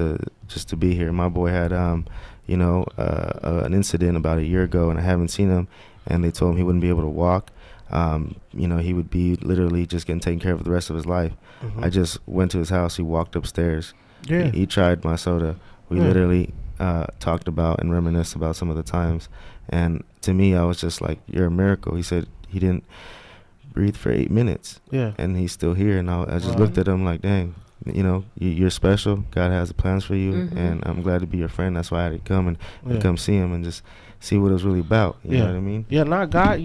to be here. My boy had, an incident about a year ago, and I haven't seen him. And they told him he wouldn't be able to walk. He would be literally just getting taken care of the rest of his life. I just went to his house. He walked upstairs. Yeah. He tried my soda. We literally talked about and reminisced about some of the times. And to me, I was just like, you're a miracle. He said he didn't breathe for 8 minutes. Yeah. And he's still here. And I just looked at him like, dang, you're special. God has plans for you. And I'm glad to be your friend. That's why I had to come and come see him and just see what it was really about. You know what I mean? Yeah, not God.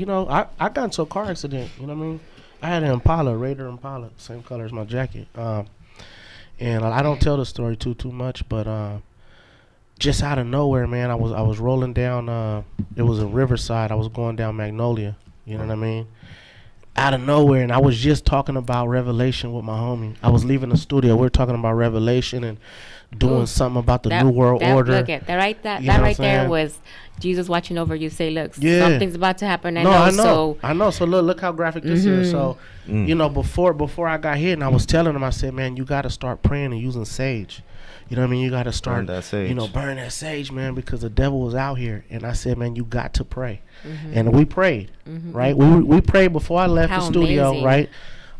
I got into a car accident. You know what I mean? I had an Impala, Raider Impala, same color as my jacket. And I don't tell the story too much, but just out of nowhere, man, I was rolling down. It was in Riverside. I was going down Magnolia. You know what I mean? Out of nowhere, and I was just talking about Revelation with my homie. I was leaving the studio. We were talking about Revelation and doing something about the New World Order. Look at that right there was Jesus watching over you. Say, look, something's about to happen. I know. So look how graphic this is. So before I got hit, and I was telling him, I said, man, you got to start praying and using sage. You know what I mean? You got to start, burn that sage, man, because the devil was out here. And I said, man, you got to pray. And we prayed, right? We prayed before I left the studio, amazing. Right?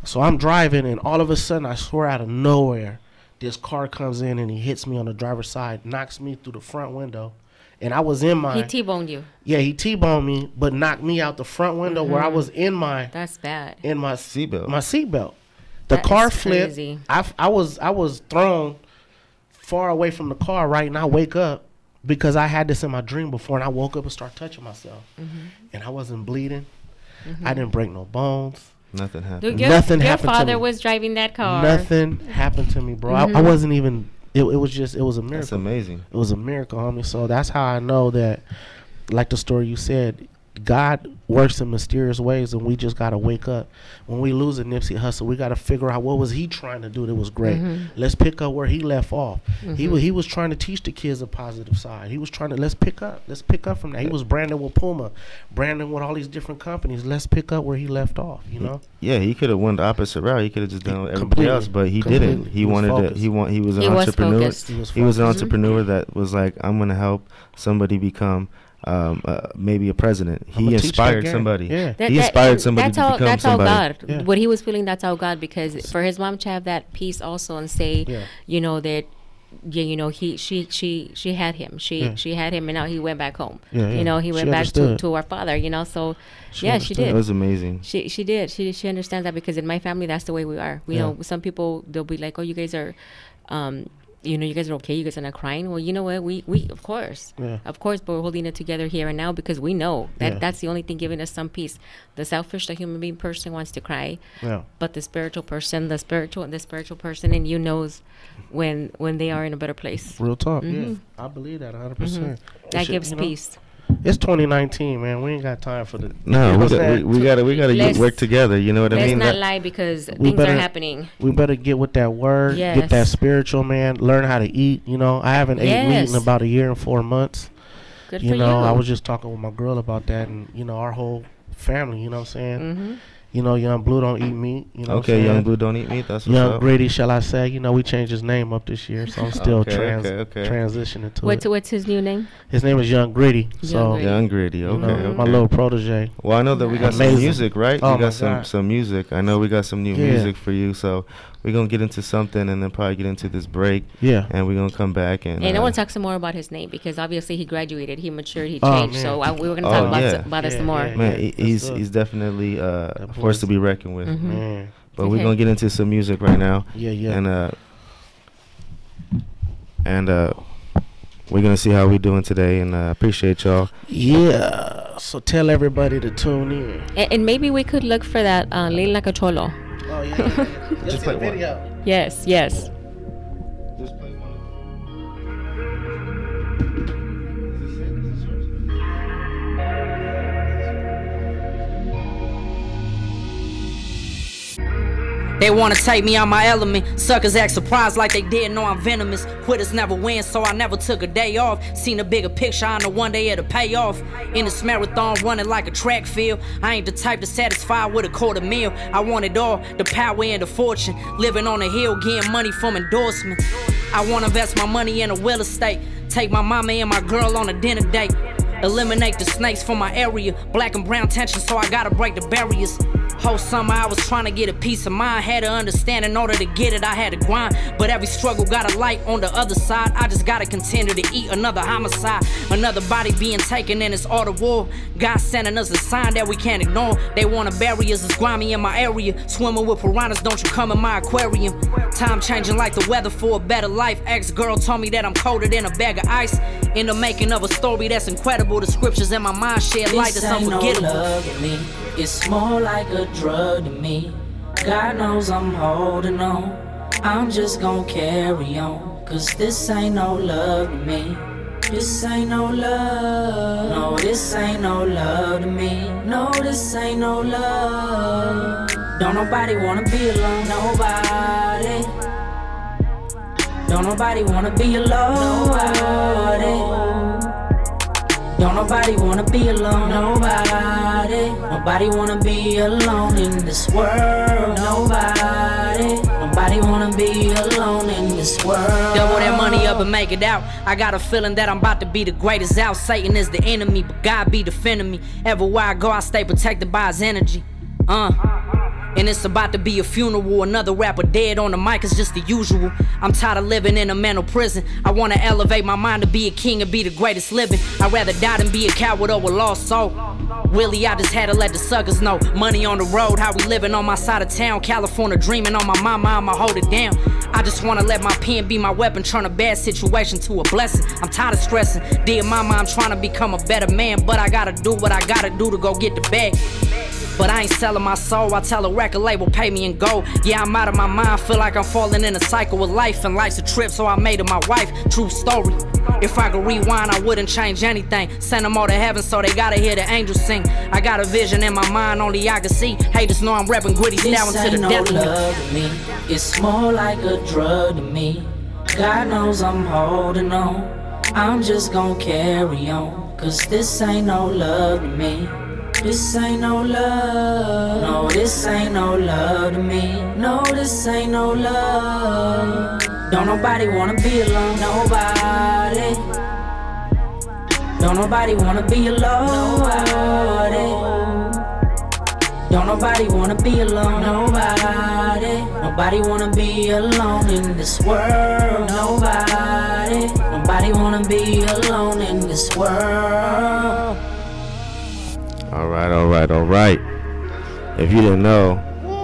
So I'm driving, and all of a sudden, I swear out of nowhere, this car comes in, and he hits me on the driver's side, knocks me through the front window. And I was in my... He T-boned you. Yeah, he T-boned me, but knocked me out the front window where I was in my... That's bad. In my seatbelt. My seatbelt. The car flipped. I was thrown far away from the car, right? And I wake up, because I had this in my dream before, and I woke up and started touching myself, and I wasn't bleeding. I didn't break no bones. Nothing happened. Dude, Nothing your happened to me. father was driving that car. Nothing happened to me, bro. I wasn't even. It was a miracle. That's amazing. It was a miracle, homie. So that's how I know that, like the story you said, God works in mysterious ways, and we just gotta wake up. When we lose a Nipsey Hussle, we gotta figure out what was he trying to do that was great. Let's pick up where he left off. He was trying to teach the kids a positive side. He was trying to let's pick up from that. He was branding with Puma, branding with all these different companies. Let's pick up where he left off. You know? Yeah, he could have went the opposite route. He could have just done everybody else, but he didn't. He wanted to. He was an entrepreneur. He was an entrepreneur that was like, I'm gonna help somebody become. Maybe a president. He inspired somebody. Yeah. He inspired somebody to become somebody. That's all God. Yeah. What he was feeling, that's all God. Because for his mom to have that peace also and say, you know, that, you know, she had him. She had him, and now he went back home. You know, he went back to our father. You know, so she did. It was amazing. She did. She understands that, because in my family, that's the way we are. You know, some people, they'll be like, oh, you guys are. You know, you guys are okay. You guys are not crying. Well, you know what? We of course, but we're holding it together here and now, because we know that that's the only thing giving us some peace. The selfish, the human being person wants to cry, but the spiritual person, the spiritual person in you knows when they are in a better place. Real talk. Yeah, I believe that 100%. That gives peace. It's 2019, man. We ain't got time for the. No, we gotta work together. You know what I mean? Let's not lie, because things are happening. We better get with that word. Get that spiritual, man. Learn how to eat. You know, I haven't ate meat in about a year and 4 months. Good for you. I was just talking with my girl about that, and you know, our whole family. You know what I'm saying? You know, Young Blue don't eat meat. You know okay, Young Blue don't eat meat. That's what's Young up. Gritty, shall I say? You know, we changed his name up this year, so I'm still transitioning to it. What's his new name? His name is Young Gritty. Young Gritty. Okay, my little protege. Well, I know that we got some music, right? We got some music. I know we got some new music for you, so we're gonna get into something and then probably get into this break. Yeah. And we're gonna come back and. And I want to talk some more about his name, because obviously he graduated, he matured, he changed. So we were gonna talk about it some more. Man, he's definitely a force to be reckoned with. Man. But we're gonna get into some music right now. And we're gonna see how we're doing today, and appreciate y'all. Yeah. So tell everybody to tune in. And maybe we could look for that Lil Like a Cholo. Oh yeah. Just play video. Yes. Just play one. They wanna take me out my element. Suckers act surprised like they didn't know I'm venomous. Quitters never win, so I never took a day off. Seen a bigger picture, I know one day it'll pay off. In this marathon running like a track field. I ain't the type to satisfy with a $250,000. I want it all, the power and the fortune. Living on a hill, getting money from endorsements. I wanna invest my money in a real estate. Take my mama and my girl on a dinner date. Eliminate the snakes from my area. Black and brown tension, so I gotta break the barriers. Whole summer I was trying to get a peace of mind. Had to understand in order to get it I had to grind. But every struggle got a light on the other side. I just gotta continue to eat another homicide. Another body being taken in this art of war. God sending us a sign that we can't ignore. They wanna bury us as grimy in my area. Swimming with piranhas, don't you come in my aquarium. Time changing like the weather for a better life. Ex-girl told me that I'm colder than a bag of ice. In the making of a story that's incredible. The scriptures in my mind shed light that's unforgettable. No love to me. It's more like a drug to me. God knows I'm holding on. I'm just gonna carry on. Cause this ain't no love to me. This ain't no love. No, this ain't no love to me. No, this ain't no love. Don't nobody wanna be alone. Nobody. Don't nobody wanna be alone. Nobody. Don't nobody wanna be alone. Nobody. Nobody wanna be alone in this world. Nobody. Nobody wanna be alone in this world. Double that money up and make it out. I got a feeling that I'm about to be the greatest out. Satan is the enemy, but God be defending me. Everywhere I go, I stay protected by his energy. And it's about to be a funeral. Another rapper dead on the mic is just the usual. I'm tired of living in a mental prison. I wanna elevate my mind to be a king and be the greatest living. I'd rather die than be a coward or a lost soul. Really, I just had to let the suckers know. Money on the road, how we living on my side of town. California dreaming on my mama, I'ma hold it down. I just wanna let my pen be my weapon, turn a bad situation to a blessing. I'm tired of stressing. Dear mama, I'm trying to become a better man, but I gotta do what I gotta do to go get the bag. But I ain't selling my soul, I tell a record label, pay me and go. Yeah, I'm out of my mind, feel like I'm falling in a cycle of life. And life's a trip, so I made it my wife, true story. If I could rewind, I wouldn't change anything. Send them all to heaven, so they gotta hear the angels sing. I got a vision in my mind, only I can see. Haters know I'm repping Gritty's now into the death of me. Love to me. It's more like a drug to me. God knows I'm holding on. I'm just gonna carry on, cause this ain't no love to me. This ain't no love. No, this ain't no love to me. No, this ain't no love. Don't nobody wanna be alone. Nobody. Don't nobody wanna be alone. Nobody. Don't nobody wanna be alone. Nobody. Nobody wanna be alone in this world. Nobody. Nobody wanna be alone in this world. All right. If you didn't know,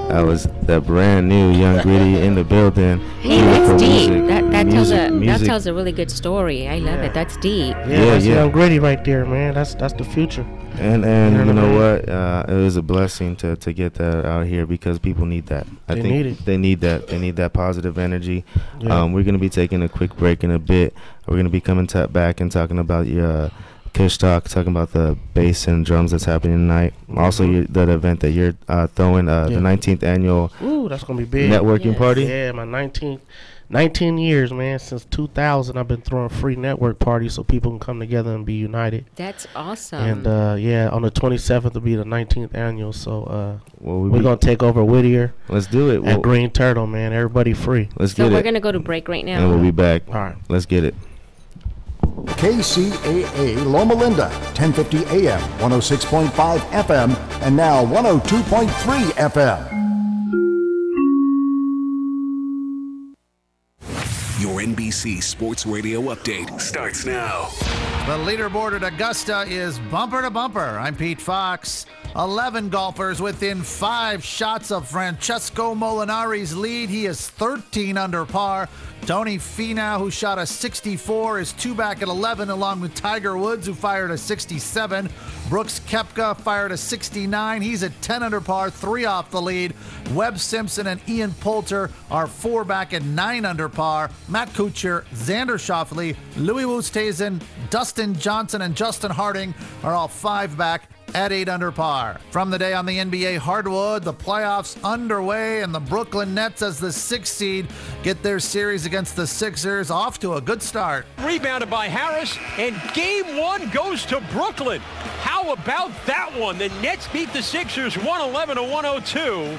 that was that brand new Young Gritty in the building. Hey, that's deep. That tells a really good story. I love it. That's deep. Yeah, that's Young Gritty right there, man. That's the future. And you know what? It was a blessing to get that out here because people need that. I think they need that. They need that positive energy. Yeah. We're gonna be taking a quick break in a bit. We're gonna be coming back and talking about your. Kush Talk, talking about the bass and drums that's happening tonight. Also, that event that you're throwing, the 19th annual. Ooh, that's gonna be big. Networking party. Yeah, my 19 years, man. Since 2000, I've been throwing free network parties so people can come together and be united. That's awesome. And on the 27th will be the 19th annual. So we're gonna take over Whittier. Let's do it. At Green Turtle, man. Everybody free. Let's get it. So we're gonna go to break right now. And we'll be back. All right. Let's get it. KCAA Loma Linda, 1050 AM, 106.5 FM, and now 102.3 FM. Your NBC Sports Radio update starts now. The leaderboard at Augusta is bumper to bumper. I'm Pete Fox. 11 golfers within 5 shots of Francesco Molinari's lead. He is 13 under par. Tony Finau, who shot a 64, is 2 back at 11, along with Tiger Woods, who fired a 67. Brooks Koepka fired a 69. He's at 10 under par, 3 off the lead. Webb Simpson and Ian Poulter are 4 back at 9 under par. Matt Kuchar, Xander Schauffele, Louis Oosthuizen, Dustin Johnson, and Justin Harding are all 5 back at 8 under par. From the day on the NBA hardwood, the playoffs underway, and the Brooklyn Nets as the 6th seed get their series against the Sixers off to a good start. Rebounded by Harris, and game 1 goes to Brooklyn. How about that one? The Nets beat the Sixers 111-102.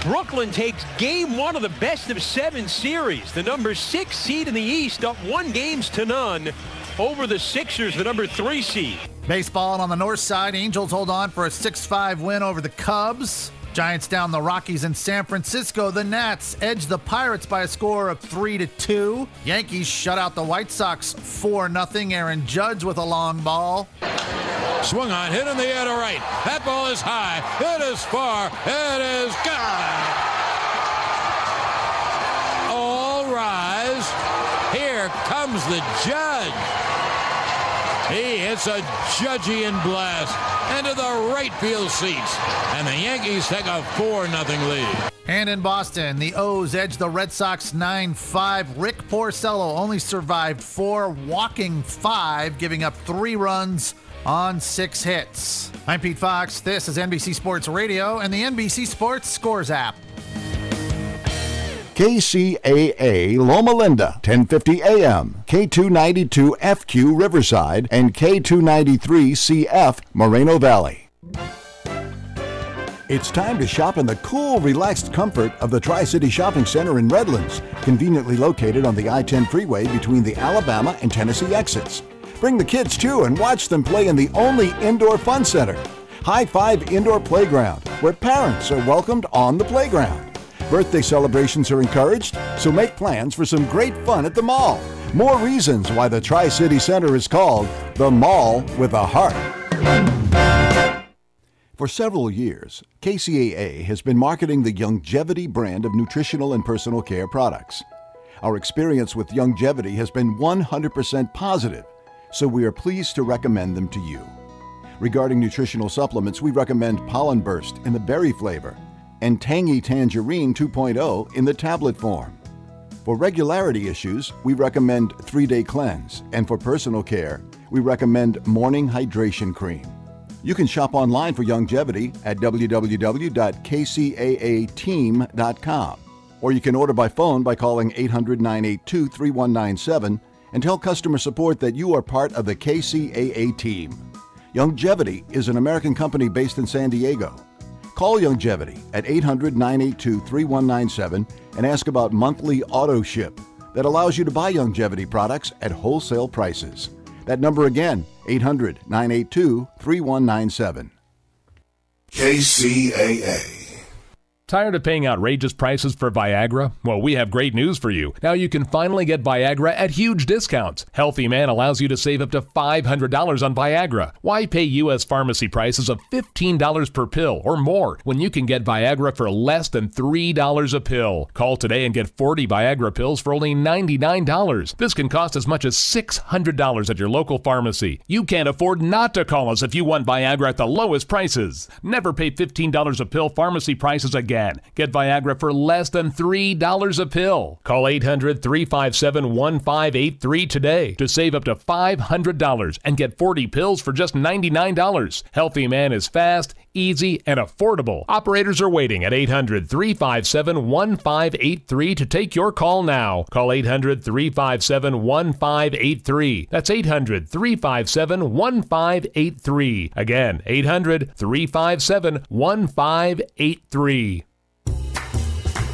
Brooklyn takes game 1 of the best-of-7 series. The number 6 seed in the East up 1-0 over the Sixers, the number 3 seed. Baseball on the north side, Angels hold on for a 6-5 win over the Cubs. Giants down the Rockies in San Francisco. The Nats edge the Pirates by a score of 3-2. Yankees shut out the White Sox 4-0. Aaron Judge with a long ball. Swung on, hit in the air to right. That ball is high. It is far. It is gone. All rise. Here comes the Judge. He hits a Judgian blast into the right field seats, and the Yankees take a 4-0 lead. And in Boston, the O's edge the Red Sox 9-5. Rick Porcello only survived 4, walking 5, giving up 3 runs on 6 hits. I'm Pete Fox. This is NBC Sports Radio and the NBC Sports Scores app. KCAA Loma Linda, 1050 AM, K292FQ Riverside, and K293CF Moreno Valley. It's time to shop in the cool, relaxed comfort of the Tri-City Shopping Center in Redlands, conveniently located on the I-10 freeway between the Alabama and Tennessee exits. Bring the kids too and watch them play in the only indoor fun center. High Five Indoor Playground, where parents are welcomed on the playground. Birthday celebrations are encouraged, so make plans for some great fun at the mall. More reasons why the Tri-City Center is called the Mall with a Heart. For several years, KCAA has been marketing the Youngevity brand of nutritional and personal care products. Our experience with Youngevity has been 100% positive, so we are pleased to recommend them to you. Regarding nutritional supplements, we recommend Pollen Burst in the berry flavor and Tangy Tangerine 2.0 in the tablet form. For regularity issues, we recommend 3-Day Cleanse, and for personal care, we recommend Morning Hydration Cream. You can shop online for Youngevity at www.kcaateam.com, or you can order by phone by calling 800-982-3197 and tell customer support that you are part of the KCAA team. Youngevity is an American company based in San Diego. Call Youngevity at 800-982-3197 and ask about monthly auto ship that allows you to buy Youngevity products at wholesale prices. That number again, 800-982-3197. KCAA. Tired of paying outrageous prices for Viagra? Well, we have great news for you. Now you can finally get Viagra at huge discounts. Healthy Man allows you to save up to $500 on Viagra. Why pay U.S. pharmacy prices of $15 per pill or more when you can get Viagra for less than $3 a pill? Call today and get 40 Viagra pills for only $99. This can cost as much as $600 at your local pharmacy. You can't afford not to call us if you want Viagra at the lowest prices. Never pay $15 a pill pharmacy prices again. Get Viagra for less than $3 a pill. Call 800-357-1583 today to save up to $500 and get 40 pills for just $99. Healthy Man is fast, easy, and affordable. Operators are waiting at 800-357-1583 to take your call now. Call 800-357-1583. That's 800-357-1583. Again, 800-357-1583.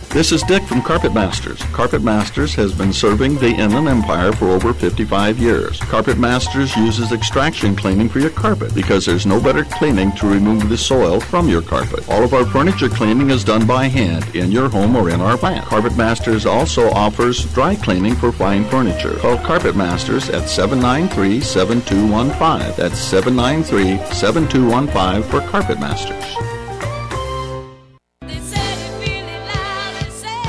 This is Dick from Carpet Masters. Carpet Masters has been serving the Inland Empire for over 55 years. Carpet Masters uses extraction cleaning for your carpet because there's no better cleaning to remove the soil from your carpet. All of our furniture cleaning is done by hand in your home or in our plant. Carpet Masters also offers dry cleaning for fine furniture. Call Carpet Masters at 793-7215. That's 793-7215 for Carpet Masters.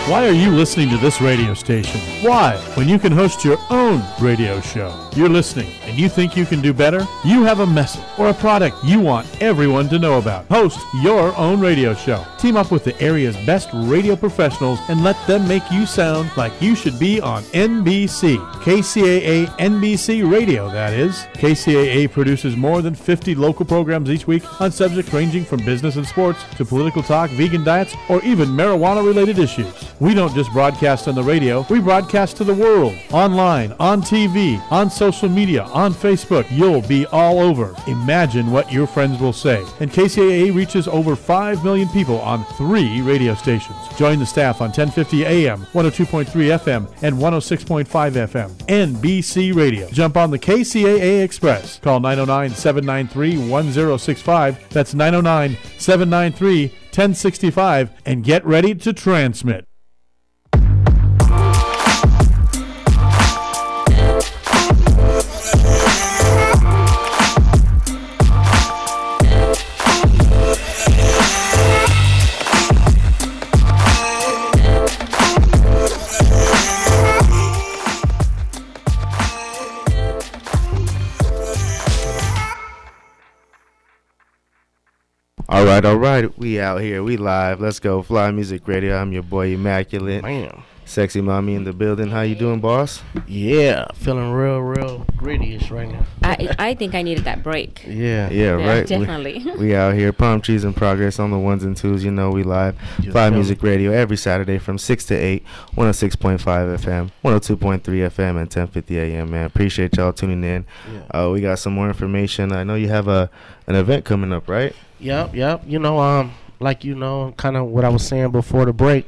Why are you listening to this radio station? Why? When you can host your own radio show. You're listening and you think you can do better? You have a message or a product you want everyone to know about. Host your own radio show. Team up with the area's best radio professionals and let them make you sound like you should be on NBC. KCAA NBC Radio, that is. KCAA produces more than 50 local programs each week on subjects ranging from business and sports to political talk, vegan diets, or even marijuana-related issues. We don't just broadcast on the radio, we broadcast to the world. Online, on TV, on social media, on Facebook. You'll be all over. Imagine what your friends will say. And KCAA reaches over 5 million people on 3 radio stations. Join the staff on 1050 AM, 102.3 FM, and 106.5 FM. NBC Radio. Jump on the KCAA Express. Call 909-793-1065. That's 909-793-1065 and get ready to transmit. All right. We out here. We live. Let's go. Fly Music Radio. I'm your boy Immaculate. Man. Sexy mommy in the building. How you doing, boss? Yeah, feeling real gritty-ish right now. I think I needed that break. Yeah, right. Definitely. We out here. Palm trees in progress on the ones and twos. You know we live. Fly Music Radio every Saturday from 6 to 8, 106.5 FM, 102.3 FM, and 1050 AM, man. Appreciate y'all tuning in. Yeah. We got some more information. I know you have an event coming up, right? Yep. You know, kind of what I was saying before the break.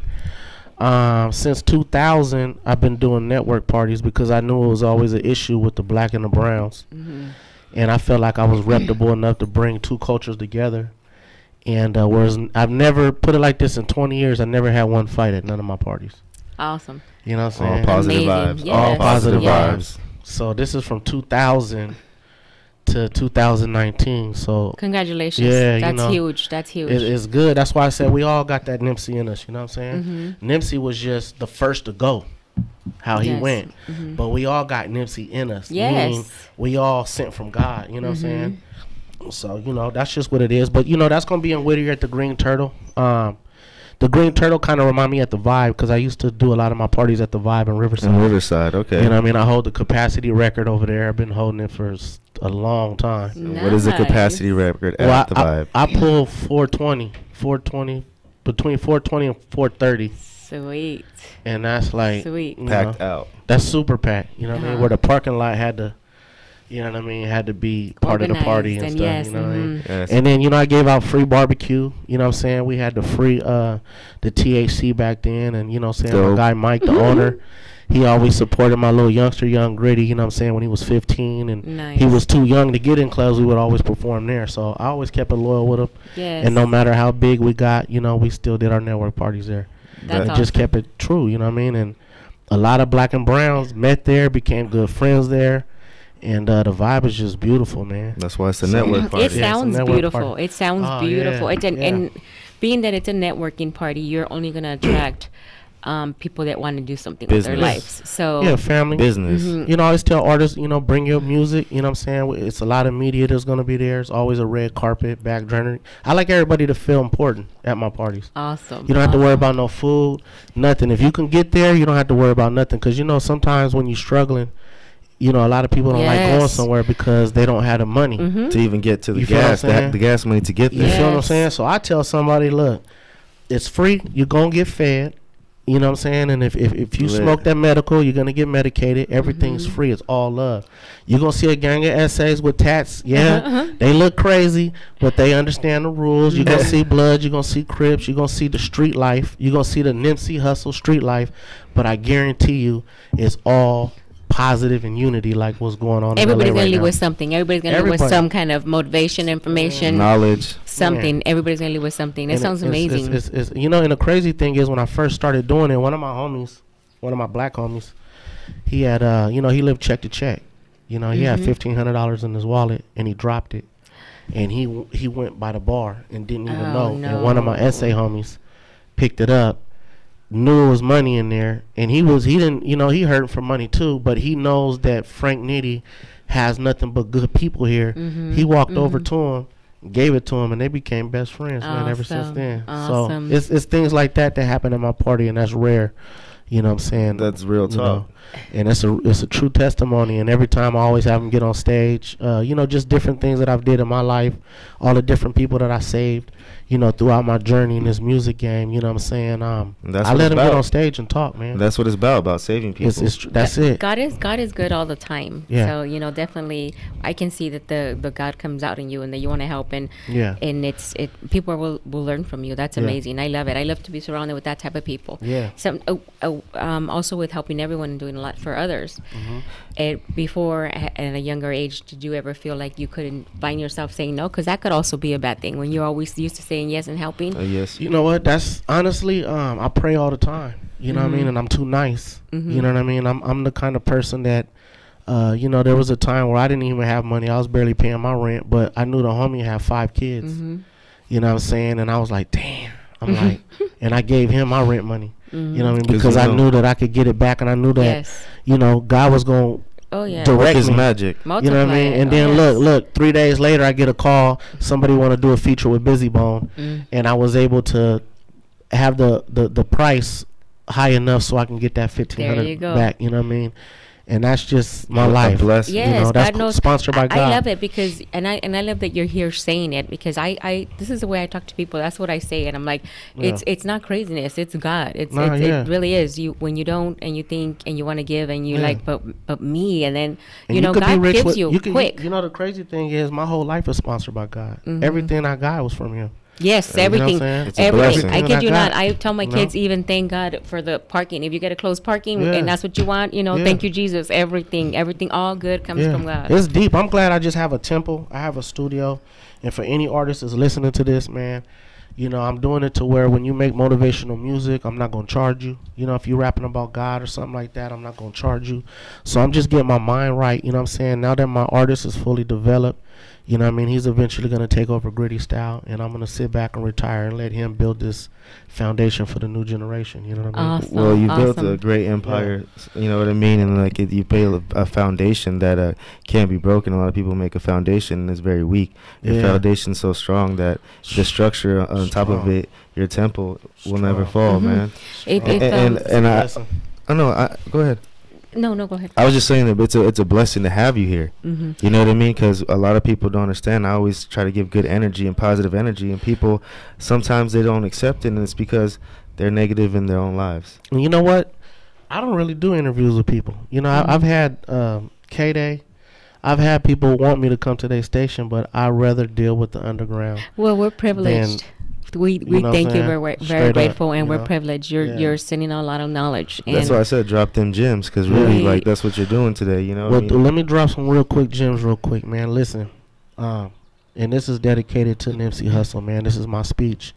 Since 2000, I've been doing network parties because I knew it was always an issue with the black and the browns. Mm-hmm. and I felt like I was reputable enough to bring two cultures together. And whereas I've never put it like this in 20 years, I never had one fight at none of my parties. Awesome. You know what I'm saying? All positive Amazing. vibes. Yes. All positive Yeah. vibes. So this is from 2000 to 2019. So Congratulations. Yeah, That's you know, huge. That's huge. It's good. That's why I said we all got that Nipsey in us. You know what I'm saying? Mhm. Nipsey was just the first to go, how he Yes. went. Mhm. But we all got Nipsey in us. Yes. Meaning we all sent from God. You know what I'm Mhm. saying? So, you know, that's just what it is. But, you know, that's going to be in Whittier at the Green Turtle. The Green Turtle kind of remind me at the Vibe because I used to do a lot of my parties at the Vibe in Riverside. In Riverside, okay. You know what I mean? I hold the capacity record over there. I've been holding it for a long time. Nice. What is the capacity record at the Vibe? I pull 420, between 420 and 430. Sweet. And that's like, Sweet. Packed out. That's super packed. You know what I mean? Uh-huh. Where the parking lot had to, you know what I mean, had to be part of the party and Organized, stuff. and You know what I mean? yes, Yes. And then, you know, I gave out free barbecue. You know what I'm saying? We had the free, the THC back then. And, you know what I'm saying? Dope. My guy Mike, the owner, he always supported my little youngster, Young Gritty, you know what I'm saying, when he was 15. And Nice. he was too young to get in clubs. We would always perform there. So I always kept it loyal with him. Yes. And no matter how big we got, you know, we still did our network parties there. That's And just awesome. kept it true, you know what I mean? And a lot of black and browns met there, became good friends there. And the vibe is just beautiful, man. That's why it's a network party. It sounds network beautiful. party. It sounds Oh, beautiful. yeah, It's an, yeah. and being that it's a networking party, you're only gonna attract people that want to do something with their Business. lives. So Yeah, family. Business. Mhm. You know, I always tell artists, you know, bring your music. You know what I'm saying? It's a lot of media that's going to be there. It's always a red carpet, backdrop. I like everybody to feel important at my parties. Awesome. You don't have to worry about no food, nothing. If you can get there, you don't have to worry about nothing. Because, you know, sometimes when you're struggling, you know, a lot of people don't like going Yes. somewhere because they don't have the money. Mhm. To even get to the You feel what I'm gas, saying? the gas money to get You there. feel what I'm Yes. saying? So I tell somebody, look, it's free. You're going to get fed. You know what I'm saying? And if you Lit. smoke that medical, you're going to get medicated. Everything's free. It's all love. You're going to see a gang of essays with tats. Yeah, they look crazy, but they understand the rules. You're going to see Bloods. You're going to see Crips. You're going to see the street life. You're going to see the Nipsey Hustle street life. But I guarantee you it's all positive and unity like what's going on everybody's in LA gonna right leave now. with something. Everybody's gonna leave with Everybody. some kind of motivation, information, Knowledge. something. Everybody's gonna leave with something. It And sounds amazing. It's, you know, and the crazy thing is when I first started doing it, one of my homies, one of my black homies, he had, you know, he lived check to check. You know, he had $1,500 in his wallet and he dropped it, and he went by the bar and didn't even Oh, know. And one of my essay homies picked it up, knew it was money in there, and he didn't, you know, he hurting for money too, but he knows that Frank Nitty has nothing but good people here. He walked over to him, gave it to him, and they became best friends, man, ever since Awesome. then. Awesome. So it's things like that happen at my party, and that's rare. You know what I'm saying? That's real You talk. know, and it's a true testimony. And every time I always have them get on stage, you know, just different things that I've did in my life, all the different people that I saved, you know, throughout my journey in this music game. You know what I'm saying? That's I what let it's them get about. on stage and talk, man. That's what it's about saving people. That's it. God is good all the time. Yeah. So, you know, definitely I can see that the God comes out in you and that you want to help, and Yeah. and people will learn from you. That's Yeah. amazing. I love it. I love to be surrounded with that type of people. Yeah. Also with helping everyone and doing a lot for others. Mhm. And before at a younger age, did you ever feel like you couldn't find yourself saying no? Because that could also be a bad thing when you're always used to saying yes and helping. Yes. You know what? That's honestly, I pray all the time. You know what I mean? And I'm too nice. You know what I mean? I'm the kind of person that, you know, there was a time where I didn't even have money. I was barely paying my rent, but I knew the homie had 5 kids. You know what I'm saying? And I was like, damn. I'm like, and I gave him my rent money. You know what I mean? Because I knew that I could get it back, and I knew that, Yes. you know, God was going to direct His me. magic. You know what I mean? And Oh, then yes. look, 3 days later, I get a call. Somebody want to do a feature with Busy Bone, and I was able to have the price high enough so I can get that There you $1,500 go. back. You know what I mean? And that's just my A life. blessing. Yes, you know, that's God knows. sponsored by God. I love it because, and I love that you're here saying it, because I this is the way I talk to people. That's what I say, and I'm like, it's not craziness. It's God. It really is. You when you don't and you think and you want to give and you like, but me, and then And you know could be God rich gives with- you can- quick. You know, the crazy thing is my whole life is sponsored by God. Everything I got was from Him. Yes, everything. Everything. I kid you not. I tell my kids even thank God for the parking. If you get a closed parking and that's what you want, thank you, Jesus. Everything all good comes from God. It's deep. I'm glad I just have a temple. I have a studio. And for any artist that's listening to this, man, I'm doing it to where when you make motivational music, I'm not going to charge you. If you're rapping about God or something like that, I'm not going to charge you. So I'm just getting my mind right. You know what I'm saying? Now that my artist is fully developed, he's eventually going to take over Gritty Style, and I'm going to sit back and retire and let him build this foundation for the new generation. You know what I mean? Awesome. Well, you built a great empire, you know what I mean? And like you build a foundation that can't be broken. A lot of people make a foundation and it's very weak. Your foundation's so strong that the structure on top of it, your temple, will never fall, man. Go ahead. No, go ahead. I was just saying that it's a blessing to have you here. You know what I mean? Because a lot of people don't understand. I always try to give good energy and positive energy, and people sometimes they don't accept it, and it's because they're negative in their own lives. And you know what? I don't really do interviews with people. I've had K-Day. I've had people want me to come to their station, but I'd rather deal with the underground. Well, we're privileged. We thank you. We're very grateful, and we're privileged. You're sending out a lot of knowledge. And that's why I said drop them gems, because really, that's what you're doing today. Well, let me drop some real quick gems real quick, man. Listen, and this is dedicated to Nipsey Hussle, man. This is my speech.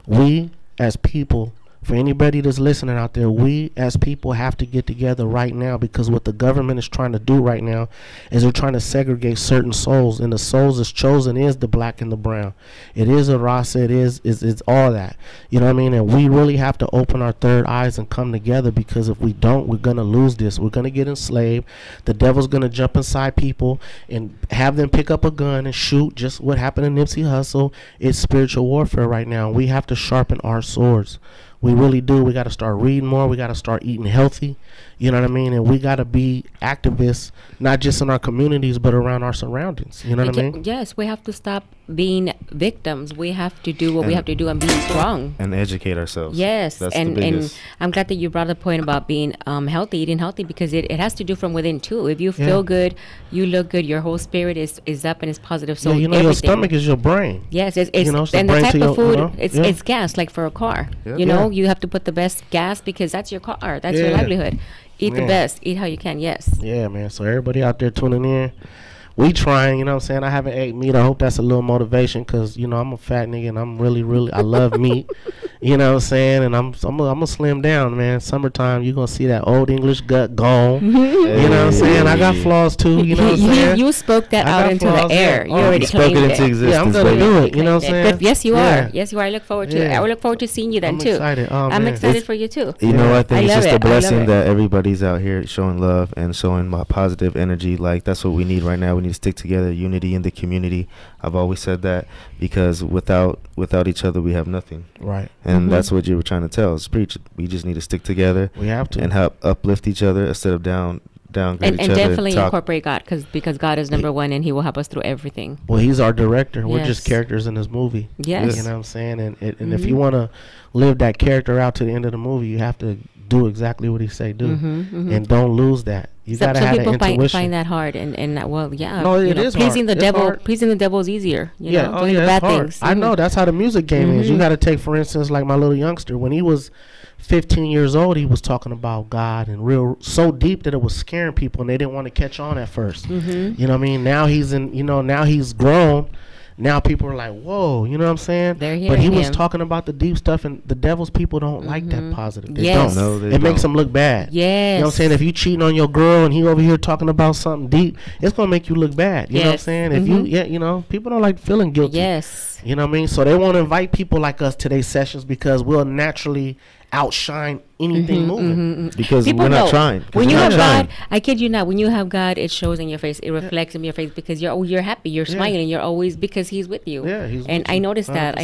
We, as people, for anybody that's listening out there, we as people have to get together right now, because what the government is trying to do right now is they're trying to segregate certain souls, and the souls that's chosen is the black and the brown. It is a Rasa, it's all that. You know what I mean? And we really have to open our third eyes and come together, because if we don't, we're going to lose this. We're going to get enslaved. The devil's going to jump inside people and have them pick up a gun and shoot, just what happened to Nipsey Hussle. It's spiritual warfare right now. We have to sharpen our swords. We really do. We got to start reading more. We got to start eating healthy. You know what I mean? And we got to be activists, not just in our communities, but around our surroundings. You know what I mean? Yes, we have to stop being victims. We have to do what we have to do and be strong. And educate ourselves. Yes. And I'm glad that you brought the point about being healthy, eating healthy, because it has to do from within too. If you feel good, you look good, your whole spirit is up and is positive. So your stomach is your brain. Yes, it's and the type of food, it's gas, like for a car. Yeah. You have to put the best gas, because that's your car. That's your livelihood. Eat the best. Eat how you can. Yes. Yeah, man. So everybody out there tuning in, we trying. You know what I'm saying? I haven't ate meat. I hope that's a little motivation, because I'm a fat nigga and I'm really I love meat. You know what I'm saying? And I'm gonna slim down, man. Summertime, you're gonna see that old English gut gone. You know what I'm saying? I got flaws too. You know what I'm saying? You spoke that out into the air. You already spoke it into existence. Yeah, I'm gonna do it. You know what I'm saying? But yes, you are. Yes, you are. I look forward to it. I look forward to seeing you then too. Excited. I'm excited for you too. You know, I think it's just a blessing that everybody's out here showing love and showing my positive energy. Like, that's what we need right now. We need to stick together, unity in the community. I've always said that, because without each other, we have nothing. Right. And that's what you were trying to tell us. Preach. We just need to stick together. We have to. And help uplift each other instead of downgrade and each other. Definitely incorporate God, because God is number one, and He will help us through everything. Well, He's our director. We're just characters in this movie. Yes. You know what I'm saying? And if you want to live that character out to the end of the movie, you have to do exactly what He say do. And don't lose that. You gotta have that intuition. People find that hard, and well, yeah. No, it is pleasing hard. The devil. Pleasing the devil is easier. Doing the bad things. I know, that's how the music game is. You got to take, for instance, like my little youngster. When he was 15 years old, he was talking about God and so deep that it was scaring people, and they didn't want to catch on at first. You know what I mean? Now he's now he's grown. Now people are like, whoa, you know what I'm saying? But he was talking about the deep stuff, and the devil's people don't like that positive. They don't. No, it makes them look bad. Yes. You know what I'm saying? If you cheating on your girl and he over here talking about something deep, it's going to make you look bad. You know what I'm saying? If you, people don't like feeling guilty. Yes. You know what I mean? So they want to invite people like us to their sessions, because we'll naturally outshine anything moving. Because people we're not trying. When you have God, I kid you not, when you have God, it shows in your face. It reflects in your face, because you're happy, you're smiling, you're always, because He's with you. Yeah, He's and with I noticed that.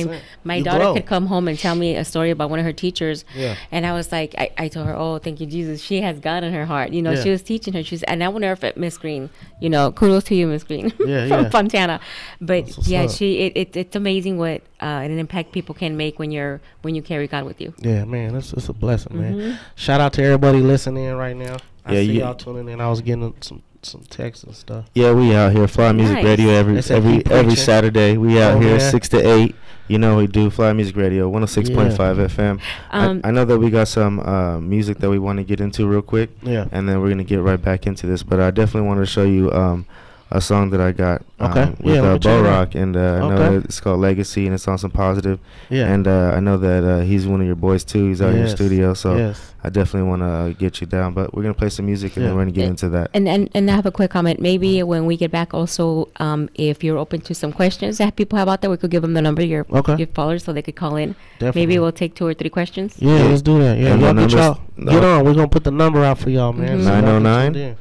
My daughter could come home and tell me a story about one of her teachers, and I was like, I told her, oh, thank you, Jesus. She has God in her heart. She was teaching her. And I wonder if Miss Green, kudos to you, Miss Green, from Fontana. But it's amazing what an impact people can make when you carry God with you. Yeah, man, it's a blessing, man. Shout out to everybody listening right now. I see y'all tuning in. I was getting some texts and stuff. Yeah, we out here, Fly Music Radio every Saturday. We out here 6 to 8. You know we do. Fly Music Radio, 106.5 FM. I know that we got some music that we want to get into real quick. Yeah. And then we're going to get right back into this. But I definitely want to show you a song that I got with Bo Rock. And I know that it's called Legacy, and it's on some positive. Yeah. And I know that he's one of your boys, too. He's out in your studio. So I definitely want to get you down. But we're going to play some music, and then we're going to get into that. And I have a quick comment. Maybe when we get back also, if you're open to some questions that people have out there, we could give them the number, your followers, so they could call in. Definitely. Maybe we'll take 2 or 3 questions. Yeah, let's do that. Yeah, y'all get on. We're going to put the number out for y'all, man.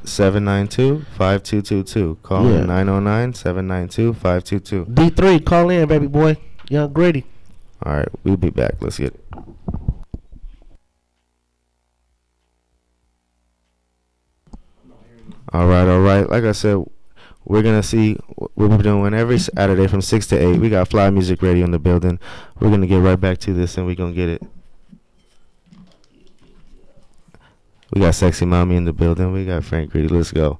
909-792-5222. Call in 909-792-5222. D3, call in, baby boy. Young Grady. All right, we'll be back. Let's get it. All right. Like I said, we're going to see what we're doing every Saturday from 6 to 8. We got Fly Music Radio in the building. We're going to get right back to this, and we're going to get it. We got Sexy Mommy in the building. We got Frank Greedy. Let's go.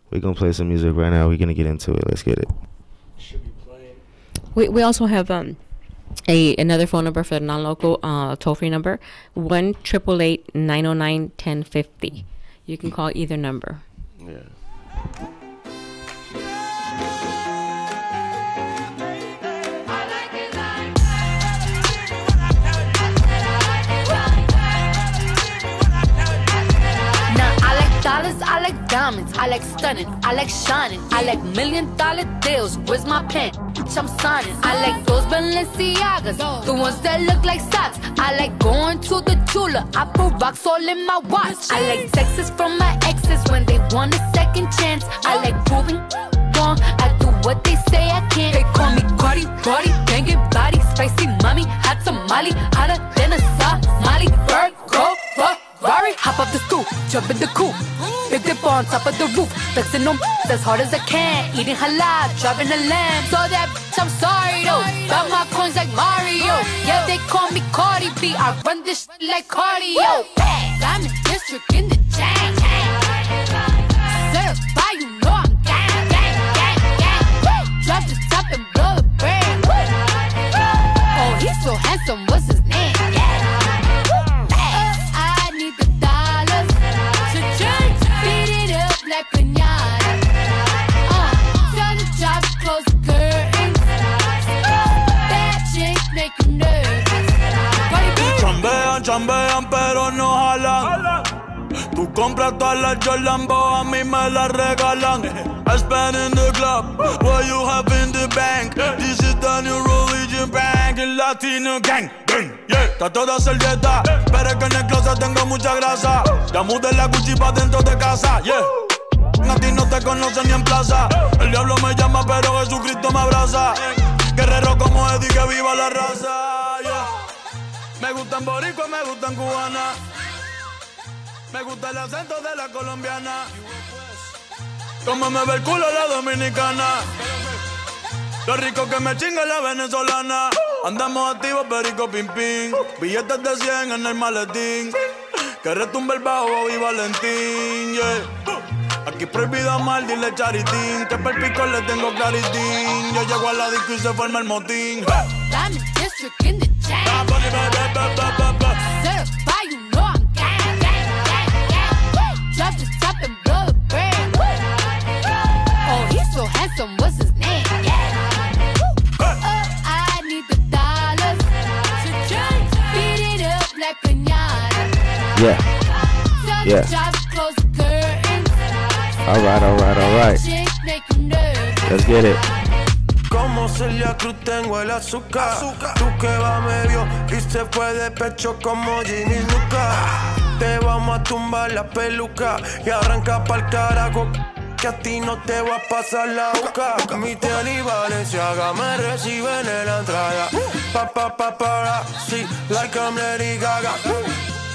We're going to play some music right now. We're going to get into it. Let's get it. We also have another phone number for the non-local toll-free number, 1-888-909-1050. You can call either number. Yeah. Dollars, I like diamonds, I like stunning, I like shining, I like $1 million deals. Where's my pen? I'm signing. I like those Balenciagas, the ones that look like socks. I like going to the jeweler, I put rocks all in my watch. I like texts from my exes when they want a second chance. I like proving wrong, I do what they say I can't. They call me Cardi, banging body, spicy mommy, hot tamale, hotter than a Somali. Virgo, Ferrari, hop up the stoop, jump in the coupe. Big dip on top of the roof, flexing on as hard as I can. Eating halal, driving a lamb. So that bitch, I'm sorry though. Got my coins like Mario. Yeah, they call me Cardi B. I run this shit like cardio. I'm in district in the chain. Certified, you know I'm gang. Drop the top and blow the brand. Oh, he's so handsome, what's his name? Chambean pero no jalan. Tú compras todas las Jolambo, a mí me las regalan. I spend in the club, what you have in the bank. This is the new religion bank, el Latino gang. Yeah, está toda servieta, pero es que en el closet tengo mucha grasa. Ya mudé la Gucci pa' dentro de casa, yeah. A ti no te conocen ni en plaza. El diablo me llama pero Jesucristo me abraza. Guerrero como Eddie, que viva la raza, yeah. Me gustan boricua, me gustan cubana. Me gusta el acento de la colombiana. Como me ve el culo la dominicana. Lo rico que me chinga la venezolana. Andamos activos, perico, pim, pim. Billetes de 100 en el maletín. Que retumbe el bajo y Valentín, yeah. Aquí prohibido amar, dile charitín. Que per pico le tengo claritín. Yo llego a la disco y se forma el motín. Diamond District in the chain. Certified, you know I'm gang. Drop the top and blow the brand. Oh, he's so handsome, what's his name? I need the dollars to beat it up like piñata. Yeah. Close the curtains. All right. Let's get it. Como Celia Cruz tengo el azúcar. Tú que va medio y se fue de pecho como Ginny Luca. Te vamos a tumbar la peluca y arranca pa'l carajo, que a ti no te va a pasar la boca. Mi tele y Valenciaga me reciben en la entrada. Para, sí, like I'm Lady Gaga.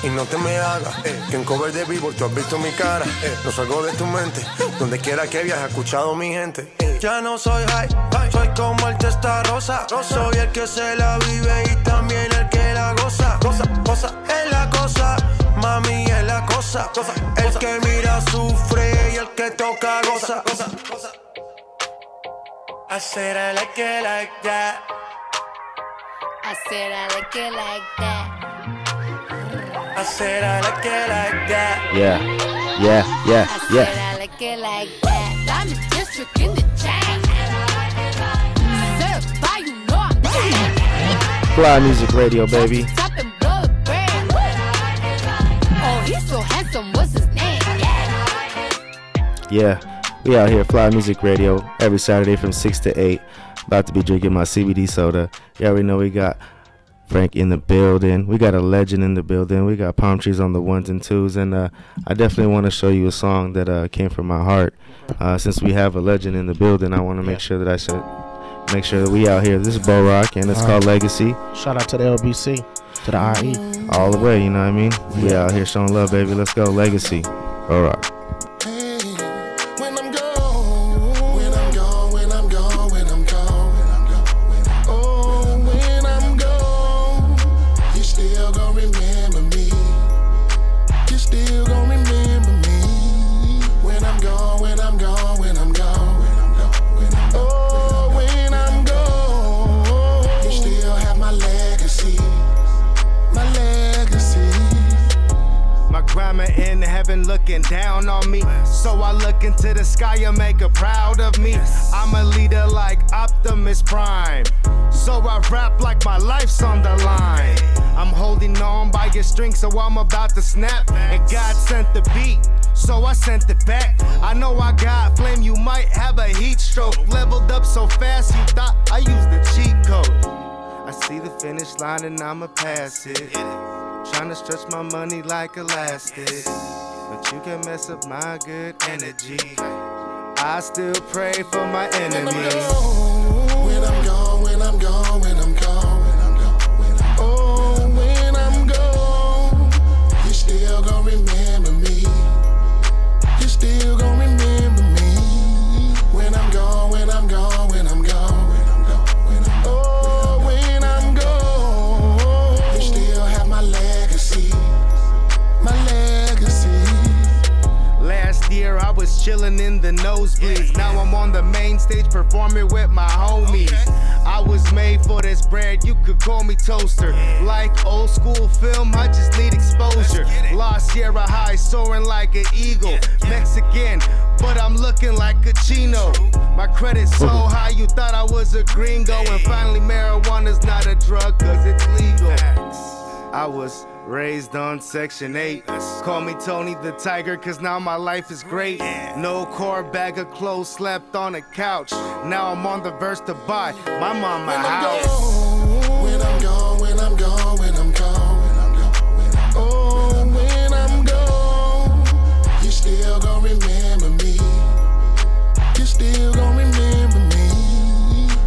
Y no te me hagas, que en cover de Billboard tú has visto mi cara. No salgo de tu mente, donde quiera que viajes, he escuchado mi gente. Ya no soy high, soy como el testa rosa. Soy el que se la vive y también el que la goza. Cosa, es la cosa, mami es la cosa. El que mira sufre y el que toca goza. I said I like it like that. I said I like it like that. I said I like it like that. Yeah. I said I like it like that. Diamond District in the chain. Certified, you know I'm bad. Fly Music Radio, baby. Top and blow the brand. Oh, he's so handsome. What's his name? Yeah, we out here, Fly Music Radio, every Saturday from 6 to 8. About to be drinking my CBD soda. You already know we got Frank in the building. We got a legend in the building. We got palm trees on the ones and twos. And I definitely want to show you a song that came from my heart. Since we have a legend in the building, I want to make sure that we out here. This is Bo Rock, and it's called Legacy. Shout out to the LBC, to the RE. All the way, you know what I mean? We out here showing love, baby. Let's go, Legacy. Bo Rock. In heaven looking down on me, so I look into the sky and make her proud of me. I'm a leader like Optimus Prime, so I rap like my life's on the line. I'm holding on by your string, so I'm about to snap, and God sent the beat, so I sent it back. I know I got flame, you might have a heat stroke. Leveled up so fast you thought I used the cheat code. I see the finish line and I'ma pass it, trying to stretch my money like elastic, but you can mess up my good energy. I still pray for my enemies. When I'm gone, when I'm gone, when I'm gone, when I'm gone, when I'm gone. Oh, when I'm gone, you still gon' remember me. You still gon' remember me. When I'm gone, when I'm gone, when I'm gone, when I'm gone, when I'm gone. Oh, when I'm gone, you still have my legacy. My legacy. Last year I was chilling in the nosebleeds. Now I'm on the main stage performing with my homies. I was made for this bread, you could call me toaster. Like old school film, I just need exposure. Lost Sierra High, soaring like an eagle. Mexican, but I'm looking like a Chino. My credit's so high, you thought I was a gringo. And finally marijuana's not a drug, cause it's legal. I was raised on Section 8. Call me Tony the Tiger, cause now my life is great. No core, bag of clothes, slept on a couch. Now I'm on the verge to buy my mama a house. When I'm gone, when I'm gone, when I'm gone, when I'm gone, when I'm gone. Oh, when I'm gone, you still gon' remember me. You still gon' remember me.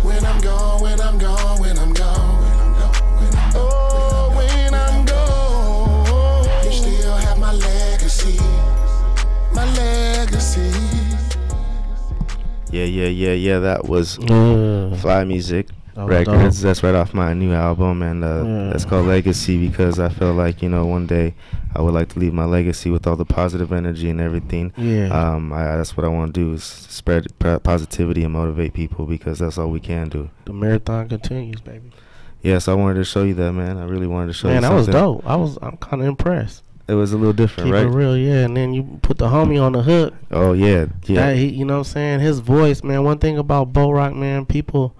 When I'm gone, when I'm gone, when I'm gone, when I'm gone, when I'm gone. Oh, when I'm gone, you still have my legacy. My legacy. Yeah. That was Fly Music Records. That's right off my new album, and that's called Legacy, because I feel like, one day I would like to leave my legacy with all the positive energy and everything. That's what I want to do, is spread positivity and motivate people, because that's all we can do. The marathon continues, baby. Yes, I wanted to show you that, man. I really wanted to show you that something. was dope. I'm kind of impressed. It was a little different, right? Keep it real, yeah. And then you put the homie on the hook. Oh, yeah. That, you know what I'm saying? His voice, man. One thing about Bo Rock, man, people,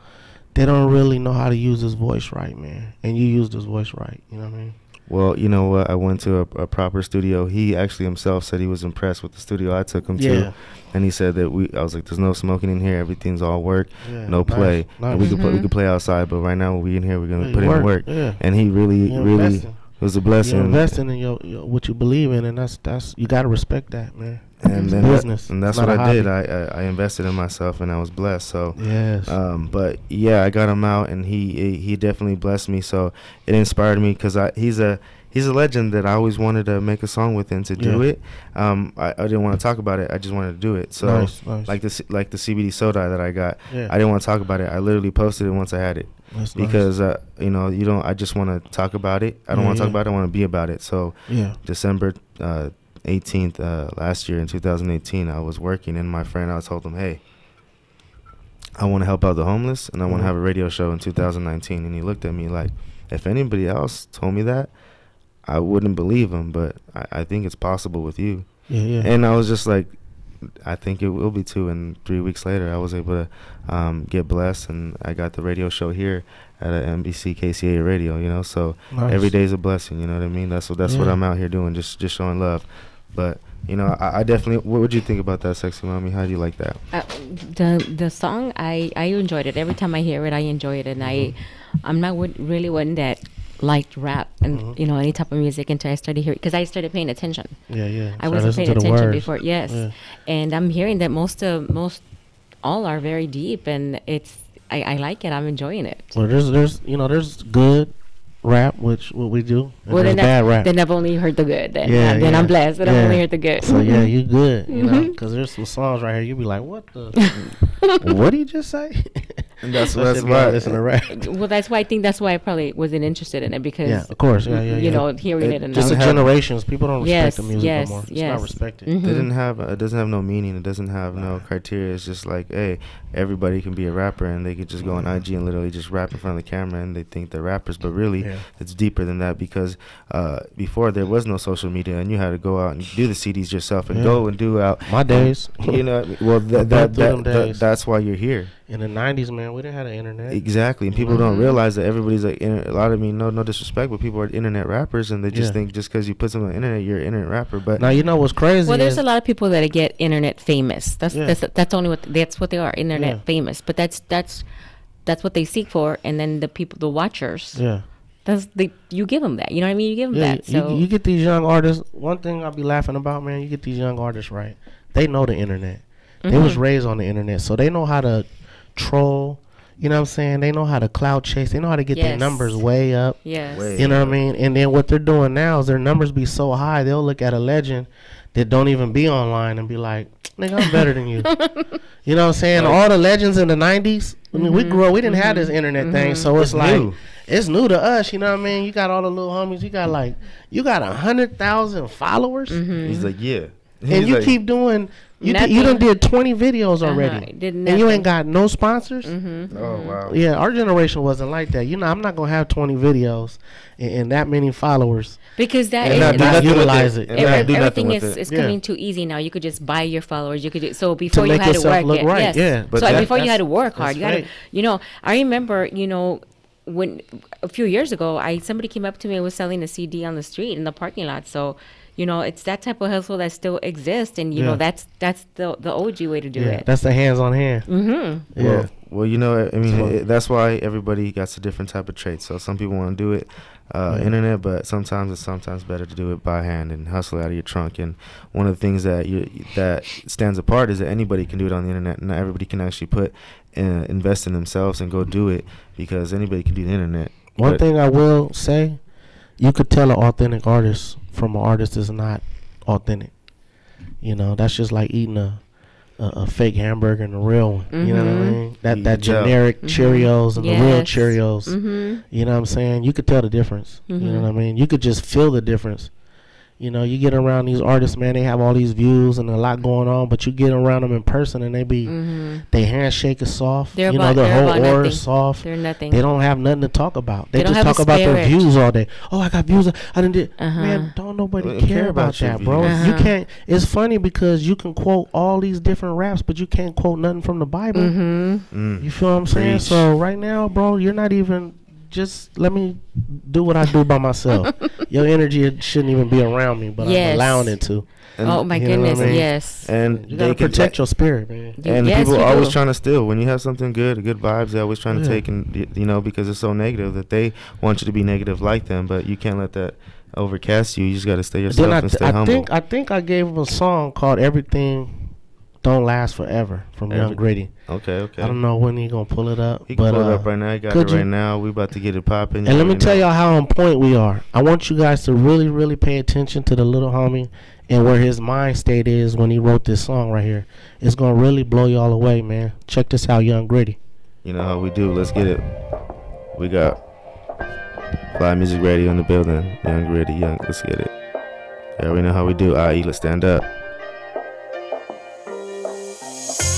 they don't really know how to use his voice right, man. And you used his voice right. You know what I mean? Well, you know what? I went to a proper studio. He actually himself said he was impressed with the studio I took him to. And he said that I was like, there's no smoking in here. Everything's all work, no play. Nice. And we could play outside, but right now when we in here, we're going to put in work. Yeah. And he really, it was a blessing. You're investing in your what you believe in, and that's you got to respect that, man. And it's business. And that's what I did. I invested in myself, and I was blessed. So yes. But yeah, I got him out, and he definitely blessed me. So it inspired me, because he's a legend that I always wanted to make a song with, and to do it. I didn't want to talk about it. I just wanted to do it. So nice. like the CBD soda that I got, I didn't want to talk about it. I literally posted it once I had it. That's because I just want to talk about it. I don't want to talk about it. I want to be about it. So December 18th last year in 2018, I was working, and my friend, I told him, hey, I want to help out the homeless, and I want to have a radio show in 2019. And he looked at me like, if anybody else told me that, I wouldn't believe him, but I think it's possible with you. Yeah. And I was just like, I think it will be too. And 3 weeks later, I was able to get blessed, and I got the radio show here at a NBC KCAA radio, you know. So Nice. every day's a blessing, you know what I mean? That's what I'm out here doing, just showing love. But you know, I definitely. What would you think about that, Sexy Mommy? How do you like that? The song, I enjoyed it. Every time I hear it, I enjoy it, and I'm not really one that liked rap and you know, any type of music until I started hearing, because I started paying attention. Yeah. I wasn't paying attention before. Yes, and I'm hearing that most all are very deep, and I like it. I'm enjoying it. Well, there's good rap, which what we do. And Well, there's bad rap. then I've only heard the good. Then I'm blessed that I've only heard the good. So yeah, you good. You know, because there's some songs right here. You be like, what the? What did you just say? And that's why listen to rap. Well, that's why I think that's why I probably wasn't interested in it, because of course, you know, hearing it and just the generations, people don't respect the music yes, no more. It's yes. not respected. It doesn't have no meaning. It doesn't have no criteria. It's just like, hey, everybody can be a rapper, and they could just go on IG and literally just rap in front of the camera, and they think they're rappers. But really, it's deeper than that, because before there was no social media, and you had to go out and do the CDs yourself and go and do out my days. You know, well, that's why you're here. In the 90s, man, we didn't have the internet. Exactly, and people don't realize that everybody's like, a lot of no disrespect, but people are internet rappers, and they just think just because you put something on the internet, you're an internet rapper. But now you know what's crazy. Well, there's a lot of people that get internet famous. That's only that's what they are, internet famous. But that's what they seek for, and then the watchers. Yeah. You give them that. You know what I mean? You give them that. So you get these young artists. One thing I'll be laughing about, man, you get these young artists, right? They know the internet. They was raised on the internet, so they know how to troll. You know what I'm saying? They know how to cloud chase. They know how to get their numbers way up. Yes. You know what I mean? And then what they're doing now is their numbers be so high, they'll look at a legend that don't even be online and be like, nigga, I'm better than you. You know what I'm saying? All the legends in the 90s, I mean, we grew up, we didn't have this internet thing, so it's like, new. It's new to us, you know what I mean? You got all the little homies, you got 100,000 followers. He's like, yeah. And you keep doing, you done did 20 videos already, and you ain't got no sponsors. Oh wow. Yeah, our generation wasn't like that. You know, I'm not gonna have 20 videos and that many followers, because that and not utilize it. Everything is coming too easy now. You could just buy your followers. You could do, so before you had to work. Look right. Yeah, but so before you had to work hard. You had to, you know. I remember, you know, when a few years ago, somebody came up to me and was selling a CD on the street in the parking lot. So, you know, it's that type of hustle that still exists, and you know, that's the OG way to do it. That's the hands on hand. Yeah. Well, you know, I mean, that's why everybody got a different type of traits. So some people want to do it internet, but sometimes it's better to do it by hand and hustle out of your trunk. And one of the things that stands apart is that anybody can do it on the internet, and not everybody can actually invest in themselves and go do it, because anybody can do the internet. One thing I will say, you could tell an authentic artist from an artist that's not authentic. You know, that's just like eating a fake hamburger and a real one. You know what I mean? That generic Cheerios and the real Cheerios. You know what I'm saying? You could tell the difference. You know what I mean? You could just feel the difference. You know, you get around these artists, man, they have all these views and a lot going on, but you get around them in person and they handshake is soft. Their whole aura is soft. They're nothing. They don't have nothing to talk about. They just talk about their views all day. Oh, I got views. I didn't do. Man, don't nobody care about that, bro. You can't. It's funny because you can quote all these different raps, but you can't quote nothing from the Bible. You feel what I'm saying? So right now, bro, you're not even. Just let me do what I do by myself. Your energy shouldn't even be around me, but I'm allowing it to. And oh my goodness, I mean? Yes. And you gotta protect your spirit, man. And people are always trying to steal. When you have something good vibes, they're always trying to take, and you know, because it's so negative that they want you to be negative like them, but you can't let that overcast you. You just got to stay yourself and stay humble. I think I gave him a song called "Everything Don't Last Forever" from Young Gritty. Okay. I don't know when he gonna pull it up. He can pull it up right now. He got it right now. We about to get it popping. And let me tell y'all how on point we are. I want you guys to really, really pay attention to the little homie and where his mind state is when he wrote this song right here. It's gonna really blow y'all away, man. Check this out, Young Gritty. You know how we do. Let's get it. We got Fly Music Radio in the building. Young Gritty, let's get it. Yeah, we know how we do. Let's stand up.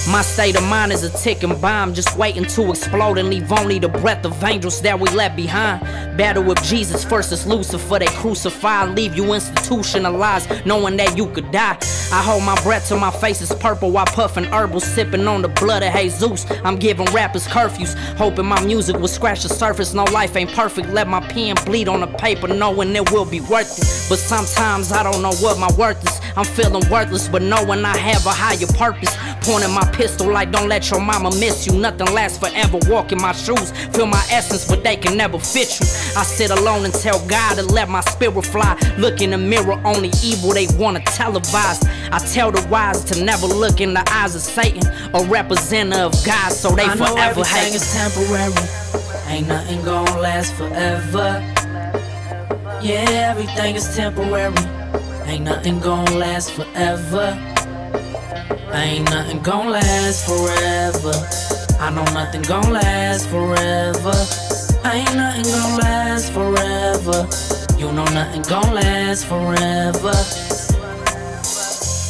My state of mind is a ticking bomb, just waiting to explode and leave only the breath of angels that we left behind. Battle with Jesus first as Lucifer, they crucify, leave you institutionalized, knowing that you could die. I hold my breath till my face is purple while puffing herbal, sipping on the blood of Jesus. I'm giving rappers curfews, hoping my music will scratch the surface. No, life ain't perfect, let my pen bleed on the paper, knowing it will be worth it. But sometimes I don't know what my worth is. I'm feeling worthless, but knowing I have a higher purpose. Pointing my pistol like don't let your mama miss you. Nothing lasts forever, walk in my shoes. Feel my essence, but they can never fit you. I sit alone and tell God to let my spirit fly. Look in the mirror, only evil they wanna televise. I tell the wise to never look in the eyes of Satan, a representative of God, so they I know forever hate. everything is temporary, ain't nothing gonna last forever. Yeah, everything is temporary, ain't nothing gonna last forever. Ain't nothing gonna last forever. I know nothing gonna last forever. Ain't nothing gonna last forever. You know nothing gonna last forever.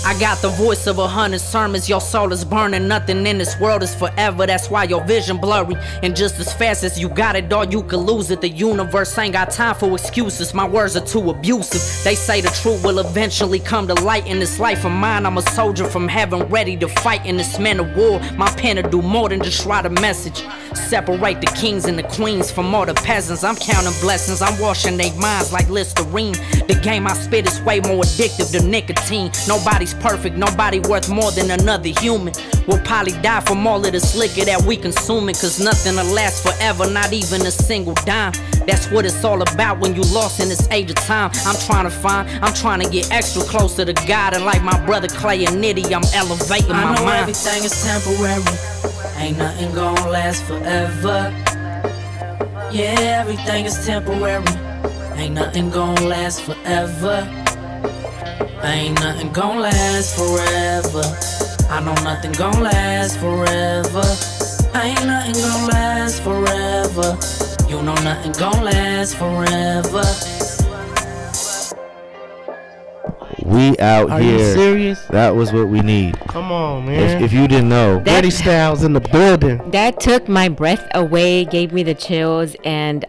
I got the voice of 100 sermons, your soul is burning. Nothing in this world is forever, that's why your vision blurry. And just as fast as you got it, or you could lose it. The universe ain't got time for excuses, my words are too abusive. They say the truth will eventually come to light. In this life of mine, I'm a soldier from heaven, ready to fight in this man of war. My pen to do more than just write a message. Separate the kings and the queens from all the peasants. I'm counting blessings, I'm washing their minds like Listerine. The game I spit is way more addictive than nicotine. Nobody's perfect, nobody worth more than another human. We'll probably die from all of this liquor that we consuming, cause nothing will last forever, not even a single dime. That's what it's all about when you lost in this age of time. I'm trying to get extra closer to God. And like my brother Clay and Nitty, I'm elevating my I know mind. everything is temporary, ain't nothing gonna last forever. Yeah, everything is temporary, ain't nothing gonna last forever. Ain't nothing gonna last forever. I know nothing gonna last forever. Ain't nothing gonna last forever. You know nothing gonna last forever. We out Are here. you serious? That was what we need. Come on, man. If you didn't know, Ready Styles in the building. That took my breath away, gave me the chills, and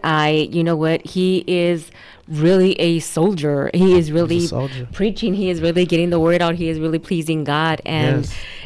you know what? He is really a soldier. He is really preaching. He is really getting the word out. He is really pleasing God.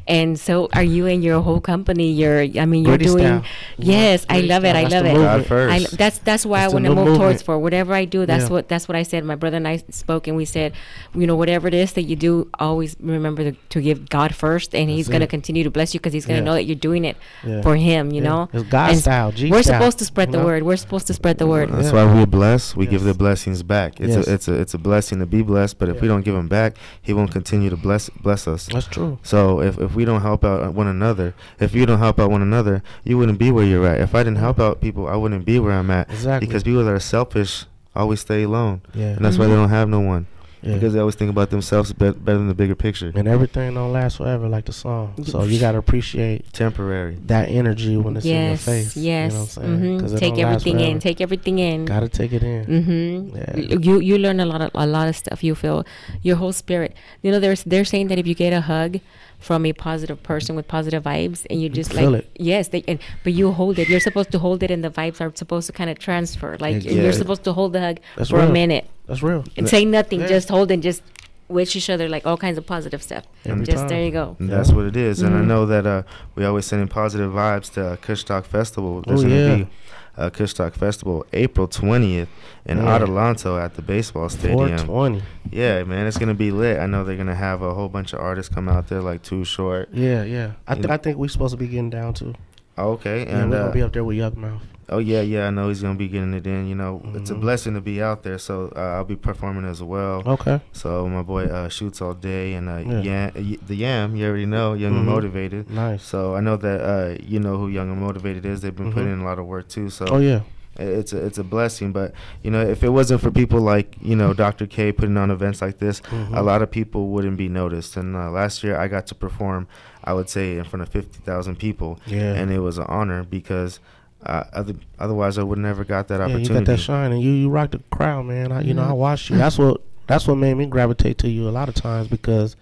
And so are you and your whole company. You're Ready doing. Style. Yes, I love it. I love it. God first. That's why I want to move towards for whatever I do. That's what I said. My brother and I spoke, and we said, whatever it is that you do, always remember to give God first, and He's going to continue to bless you because He's going to know that you're doing it for Him. You know, it's God style. We're supposed to spread the word. We're supposed to spread the word. That's why we're blessed. We give the blessings back. It's a blessing to be blessed, but if we don't give Him back, He won't continue to bless us. That's true. So if we don't help out one another, if you don't help out one another, you wouldn't be where you're at. If I didn't help out people, I wouldn't be where I'm at. Exactly. Because people that are selfish always stay alone. Yeah. And that's why they don't have no one. Because they always think about themselves better than the bigger picture. And everything don't last forever, like the song. So you gotta appreciate temporary that energy when it's in your face. Yes. You know what I'm saying? Take everything in. Take everything in. Gotta take it in. Yeah. You learn a lot of stuff. You feel your whole spirit. They're saying that if you get a hug from a positive person with positive vibes, and you just feel it. Yes, but you hold it. You're supposed to hold it, and the vibes are supposed to kind of transfer. Like you're supposed to hold the hug for a minute. That's real. And say nothing, just hold and just wish each other like all kinds of positive stuff. There you go. And that's what it is. And I know that we always sending positive vibes to Kush Talk Festival. There's going to be Kush Talk Festival April 20th in Adelanto at the baseball stadium. 420. Yeah, man, it's going to be lit. I know they're going to have a whole bunch of artists come out there, like Too Short. Yeah. I think we're supposed to be getting down too. Okay. And we're going to be up there with Yuck Mouth. Oh, yeah, I know he's going to be getting it in. It's a blessing to be out there, so I'll be performing as well. Okay. So my boy Shoots All Day and the Yam, you already know, Young and Motivated. Nice. So I know that you know who Young and Motivated is. They've been putting in a lot of work, too. So it's a blessing. But, if it wasn't for people like, Dr. K putting on events like this, a lot of people wouldn't be noticed. And last year I got to perform, I would say, in front of 50,000 people. Yeah. And it was an honor because otherwise I would never got that opportunity. You got that shine, and you rock the crowd, man. I watched you. That's what made me gravitate to you a lot of times because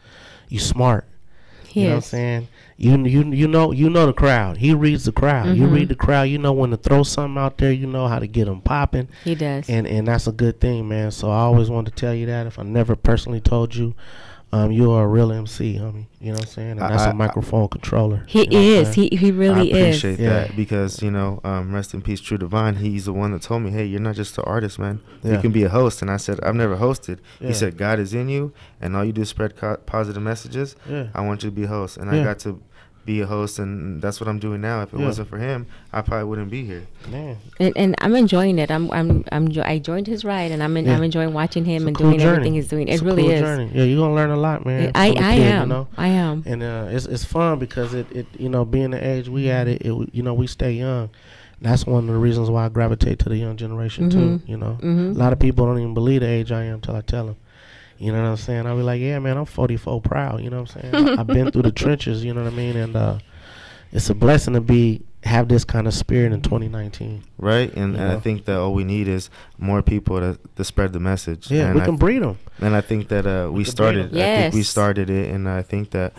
you smart. You know what I'm saying? You know the crowd. He reads the crowd. You read the crowd. You know when to throw something out there. You know how to get them popping. He does. And that's a good thing, man. So I always wanted to tell you that. If I never personally told you, you are a real MC, homie. You know what I'm saying? And that's a microphone controller. He is. He really is. I appreciate that because, rest in peace, True Divine. He's the one that told me, hey, you're not just an artist, man. You can be a host. And I said, I've never hosted. He said, God is in you, and all you do is spread positive messages. I want you to be a host. And I got to be a host, and that's what I'm doing now. If it wasn't for him, I probably wouldn't be here. Man. And I'm enjoying it. I joined his ride, and I'm enjoying watching him and doing everything he's doing. It really is. Journey. Yeah, you're gonna learn a lot, man. I am. I am. And it's fun because it being the age we at we stay young. That's one of the reasons why I gravitate to the young generation too. A lot of people don't even believe the age I am till I tell them. You know what I'm saying? I'll be like, yeah, man, I'm 44 proud. You know what I'm saying? I've been through the trenches. You know what I mean? And it's a blessing to have this kind of spirit in 2019. Right, and I think that all we need is more people to spread the message. Yeah, and we can breed them. And I think that we started. Yes. I think we started it, and I think that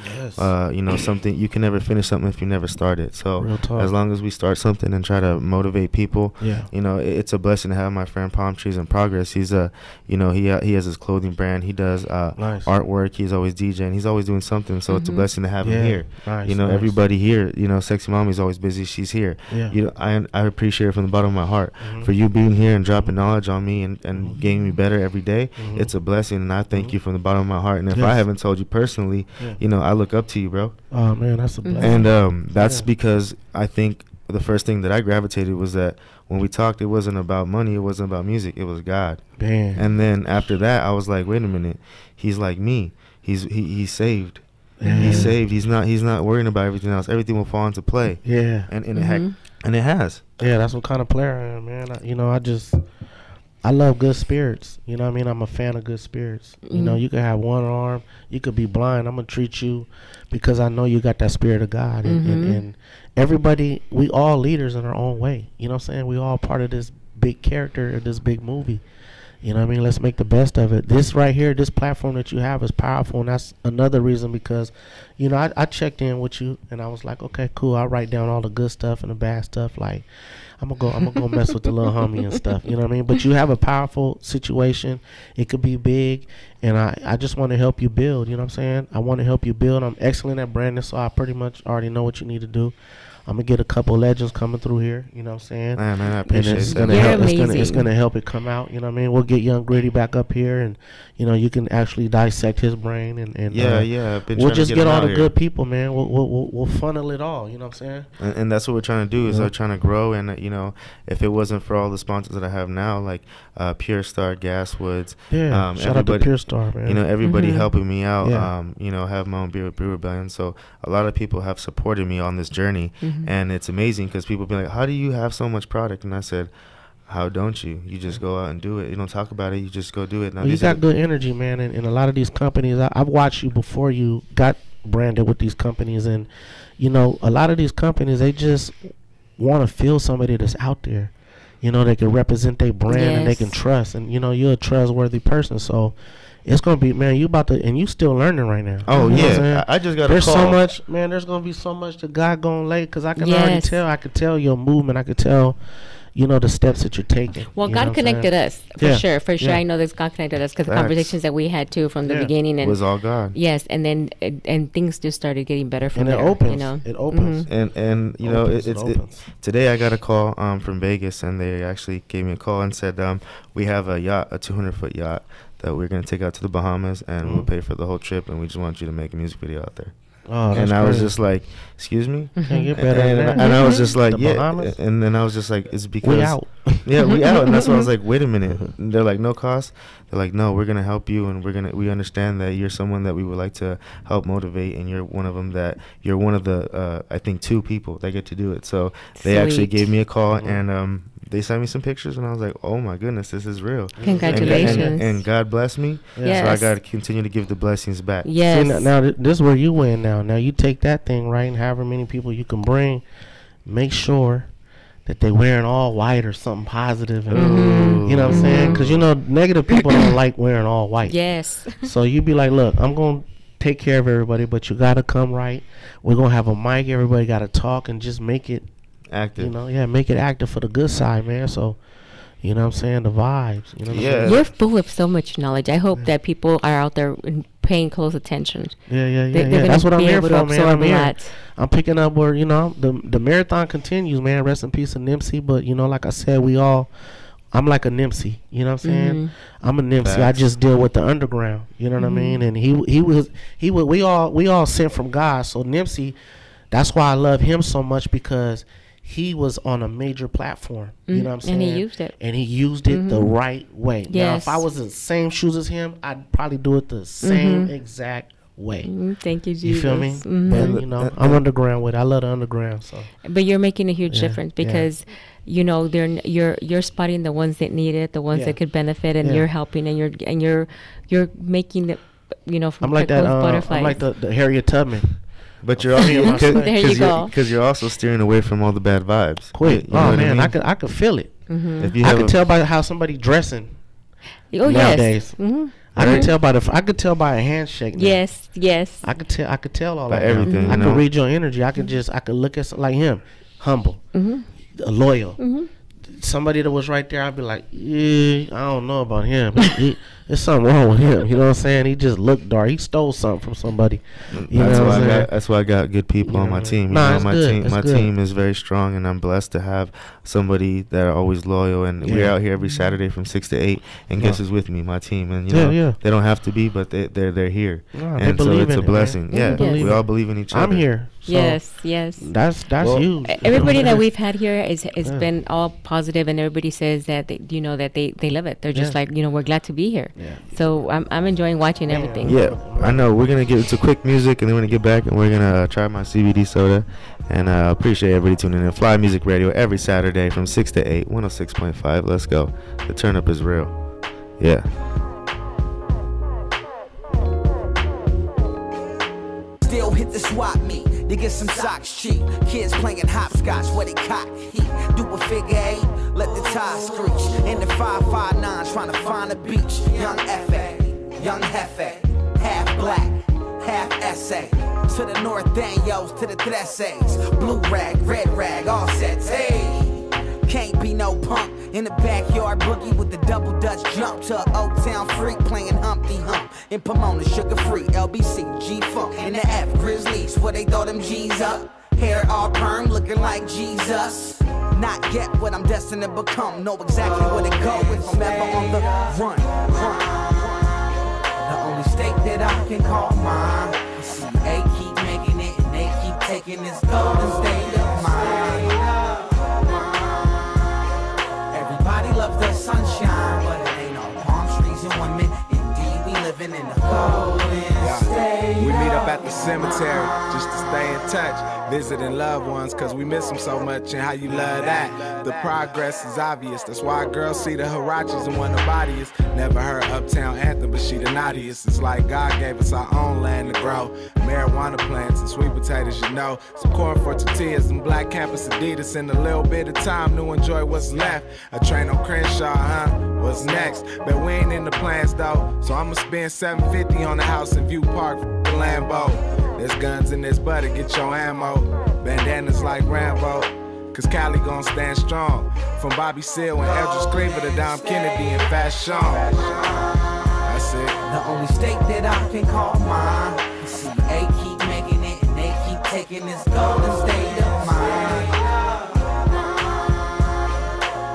something, you can never finish something if you never start it. So as long as we start something and try to motivate people, it's a blessing to have my friend Palm Trees in Progress. He's he has his clothing brand. He does artwork. He's always DJing. He's always doing something. So it's a blessing to have him here. Nice, everybody here. Sexy Mommy's always busy. She's here. Yeah. I appreciate it from the bottom of my heart for you being here and dropping knowledge on me and getting me better every day. It's a blessing, and I thank you from the bottom of my heart. And if I haven't told you personally, I look up to you, bro. Oh man, that's a blessing. And that's because I think the first thing that I gravitated was that when we talked, it wasn't about money, it wasn't about music, it was God. Man. And then after that, I was like, wait a minute, he's like me. He's saved. He's saved. He's not worrying about everything else. Everything will fall into play. Yeah. And it has. Yeah, that's what kind of player I am, man. I love good spirits. You know what I mean? I'm a fan of good spirits. You could have one arm, you could be blind. I'm gonna treat you because I know you got that spirit of God. And everybody, we all leaders in our own way. You know what I'm saying? We all part of this big character, this big movie. You know what I mean? Let's make the best of it. This right here, this platform that you have is powerful, and that's another reason because, I checked in with you, and I was like, okay, cool. I'll write down all the good stuff and the bad stuff. Like, I'm gonna go mess with the little homie and stuff. You know what I mean? But you have a powerful situation. It could be big, and I just want to help you build. You know what I'm saying? I want to help you build. I'm excellent at branding, so I pretty much already know what you need to do. I'm gonna get a couple legends coming through here, you know what I'm saying? Man, I appreciate that. It's gonna help it come out, you know what I mean? We'll get Young Gritty back up here, and you can actually dissect his brain, and we'll just get all the good people, man. We'll funnel it all, you know what I'm saying? And that's what we're trying to do is trying to grow, and if it wasn't for all the sponsors that I have now, like Pure Star, Gaswoods, shout out to Pure Star, man. Everybody helping me out, have my own beer with Brew Rebellion, so a lot of people have supported me on this journey. And it's amazing because people be like, how do you have so much product? And I said, how don't you? You just go out and do it. You don't talk about it. You just go do it. Now, you got good energy, man. And a lot of these companies, I've watched you before you got branded with these companies. And, a lot of these companies, they just want to feel somebody that's out there. They can represent their brand and they can trust. And, you're a trustworthy person. So it's gonna be, man. You about to, and you still learning right now. Oh yeah, I just got. There's so much, man. There's gonna be so much that God gonna lay, because I can already tell. I could tell your movement. I could tell, the steps that you're taking. Well, God connected us for sure. For sure, I know this. God connected us because the conversations that we had too from the beginning, and it was all God. Yes, and then and things just started getting better from there. It opens. It opens. And it's today I got a call from Vegas, and they actually gave me a call and said we have a yacht, a 200-foot yacht, that we're going to take out to the Bahamas, and we'll pay for the whole trip, and we just want you to make a music video out there. Oh, and I was just like, excuse me? Can't get better than that. And I was just like, the Bahamas? And then I was just like, it's because... We out. Yeah, we out. And that's why I was like, wait a minute. And they're like, no cost? They're like, no, we're going to help you, and we understand that you're someone that we would like to help motivate, and you're one of them that... You're one of the, I think, 2 people that get to do it. So they actually gave me a call, and... they sent me some pictures, and I was like, oh my goodness, this is real. Congratulations. And God bless me. Yes. So I got to continue to give the blessings back. Yes. See, now this is where you win now. Now you take that thing, right, and however many people you can bring, make sure that they wearing all white or something positive. And, you know what I'm saying? Because, negative people don't like wearing all white. Yes. So you be like, look, I'm going to take care of everybody, but you gotta come right. We're gonna have a mic. Everybody gotta talk and just make it active. Make it active for the good side, man. So, you know what I'm saying, the vibes. You know what I'm saying? You're full of so much knowledge. I hope that people are out there paying close attention. Yeah. That's what I'm here for, man. I'm picking up where the marathon continues, man. Rest in peace, Nipsey. But like I said, I'm like a Nipsey, you know what I'm saying? I'm a Nipsey. Facts. I just deal with the underground, you know what I mean? And we all sent from God. So Nipsey, that's why I love him so much, because he was on a major platform, you know what I'm saying? And he used it. And he used it the right way. Yes. Now, if I was in the same shoes as him, I'd probably do it the same exact way. Thank you, Jesus. You feel me? But, I'm underground with it. I love the underground. So. But you're making a huge difference, because you're spotting the ones that need it, the ones that could benefit, and you're helping, and you're making the from I'm like that. butterflies. I'm like the Harriet Tubman. But you're also There you go. because you're also steering away from all the bad vibes. Quick, You know what man, I mean? I could feel it. If you I have could tell by how somebody dressing. Oh nowadays. yes. I could tell by a handshake. Now. Yes. I could tell all By that. everything, I you could know? read your energy. I could look at like him, humble, loyal. Somebody that was right there, I'd be like, I don't know about him. There's something wrong with him. You know what I'm saying? He just looked dark. He stole something from somebody. That's why I got good people on my team. My team is very strong, and I'm blessed to have somebody that are always loyal. And we're out here every Saturday from 6 to 8. And guess who's with me? My team. And they don't have to be, but they're here. And so it's a blessing. We all believe in each other. I'm here. So yes. That's huge. Everybody that we've had here has been all positive, and everybody says that they love it. They're just like, we're glad to be here. Yeah. So I'm enjoying watching everything. Yeah, I know. We're gonna get into quick music, and then we're gonna get back, and we're gonna try my CBD soda. And I appreciate everybody tuning in. Fly Music Radio every Saturday from 6 to 8, 106.5. Let's go. The turn up is real. Yeah. Still hit the swap meet. They get some socks cheap. Kids playing hopscotch where they cock heat. Do a figure 8, let the tires screech. In the 559 trying to find a beach. Young F.A., young Hefe, half black, half essay. To the North Daniels, to the Thresses. Blue rag, red rag, all sets. Hey, can't be no punk. In the backyard boogie with the double Dutch jump to an Old Town freak playing Humpty Hump. In Pomona, sugar free, LBC, G-Funk. In the F, Grizzlies, where they throw them G's up. Hair all perm, looking like Jesus. Not yet what I'm destined to become. Know exactly where to go if I'm ever on the run. The only state that I can call mine. CA keep making it, and they keep taking this golden state of mine. Everybody loves the sunshine, but it ain't all palm trees and women. Indeed, we living in the golden state. We meet up at the cemetery just to stay in touch. Visiting loved ones, cause we miss them so much, and how you love that. The progress is obvious, that's why girls see the Hirachis and want the bodies. Never heard Uptown Anthem, but she the naughtiest. It's like God gave us our own land to grow. Marijuana plants and sweet potatoes, some corn for tortillas and black campus Adidas. And a little bit of time to enjoy what's left. A train on Crenshaw, what's next? Bet we ain't in the plans though, so I'ma spend $750 on the house in View Park for the Lambo. There's guns in this butter, get your ammo. Bandanas like Rambo, cause Cali gon' stand strong. From Bobby Seale and Eldridge Cleaver to Dom Kennedy and Fast Sean. That's it. The only state that I can call mine. CA keep making it, and they keep taking this golden state of mine.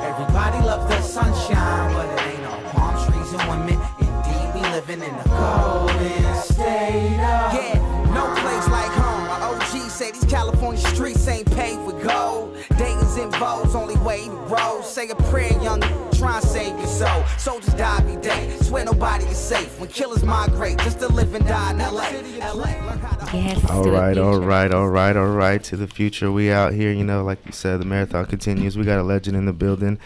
Everybody loves the sunshine, but it ain't all palm trees and women. Indeed, we living in the golden state of no place like home. My OG say these California streets ain't paved with gold. Dayton's in Vogue's only way to roll. Say a prayer, young, try and save your soul. Soldiers die every day, swear nobody is safe. When killers migrate, just to live and die in LA. Yes. All right. To the future, we out here. Like you said, the marathon continues. We got a legend in the building.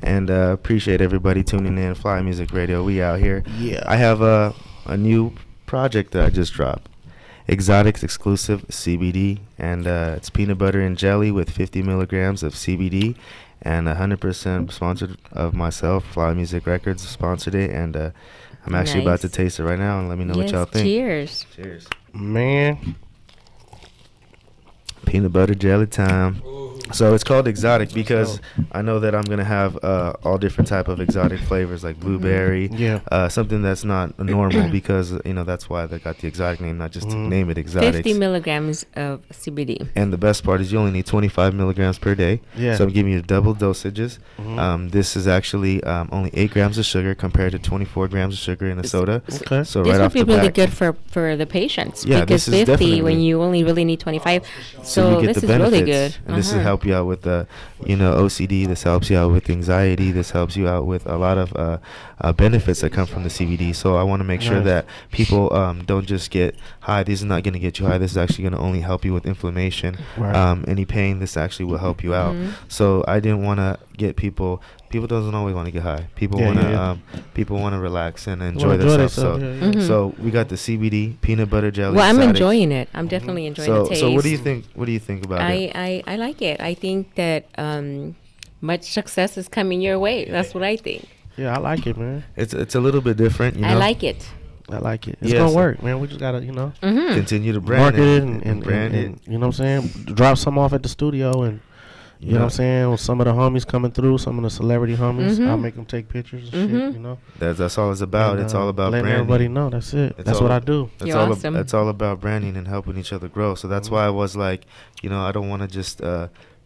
And appreciate everybody tuning in. Fly Music Radio, we out here. Yeah. I have a new project that I just dropped. Exotics exclusive CBD, and it's peanut butter and jelly with 50 milligrams of CBD, and 100% sponsored of myself. Fly Music Records sponsored it, and I'm actually about to taste it right now and let me know what y'all think. Cheers. Cheers. Man. Peanut butter jelly time. So it's called exotic because I know that I'm gonna have all different type of exotic flavors like blueberry, something that's not normal because that's why they got the exotic name, not just to name it exotic. 50 milligrams of CBD. And the best part is you only need 25 milligrams per day. Yeah. So I'm giving you double dosages. This is actually only 8 grams of sugar compared to 24 grams of sugar in a soda. Okay. So this right would off be the really back, good for the patients this because is 50 when you only really need 25. So you get this the is benefits, really good. and this will help you out with OCD. This helps you out with anxiety. This helps you out with a lot of benefits that come from the CBD. So I want to make sure that people don't just get high. This is not going to get you high. This is actually going to only help you with inflammation. Right. Any pain, this actually will help you out. So I didn't want to get people. People doesn't always want to get high. People want to people want to relax and enjoy themselves. So we got the CBD peanut butter jelly. Well, I'm enjoying it. I'm definitely enjoying the taste. So what do you think? What do you think about it? I like it. I think that much success is coming your way. That's what I think. Yeah, I like it, man. It's a little bit different. I like it. I like it. It's gonna work, man. We just gotta, continue to brand market it and brand it. You know what I'm saying? Drop some off at the studio and. You know what I'm saying? With some of the homies coming through, some of the celebrity homies, I'll make them take pictures and shit, That's all it's about. And, it's all about letting branding. everybody know. That's it. That's what I do. That's awesome. It's all about branding and helping each other grow. So that's why I was like, I don't want to just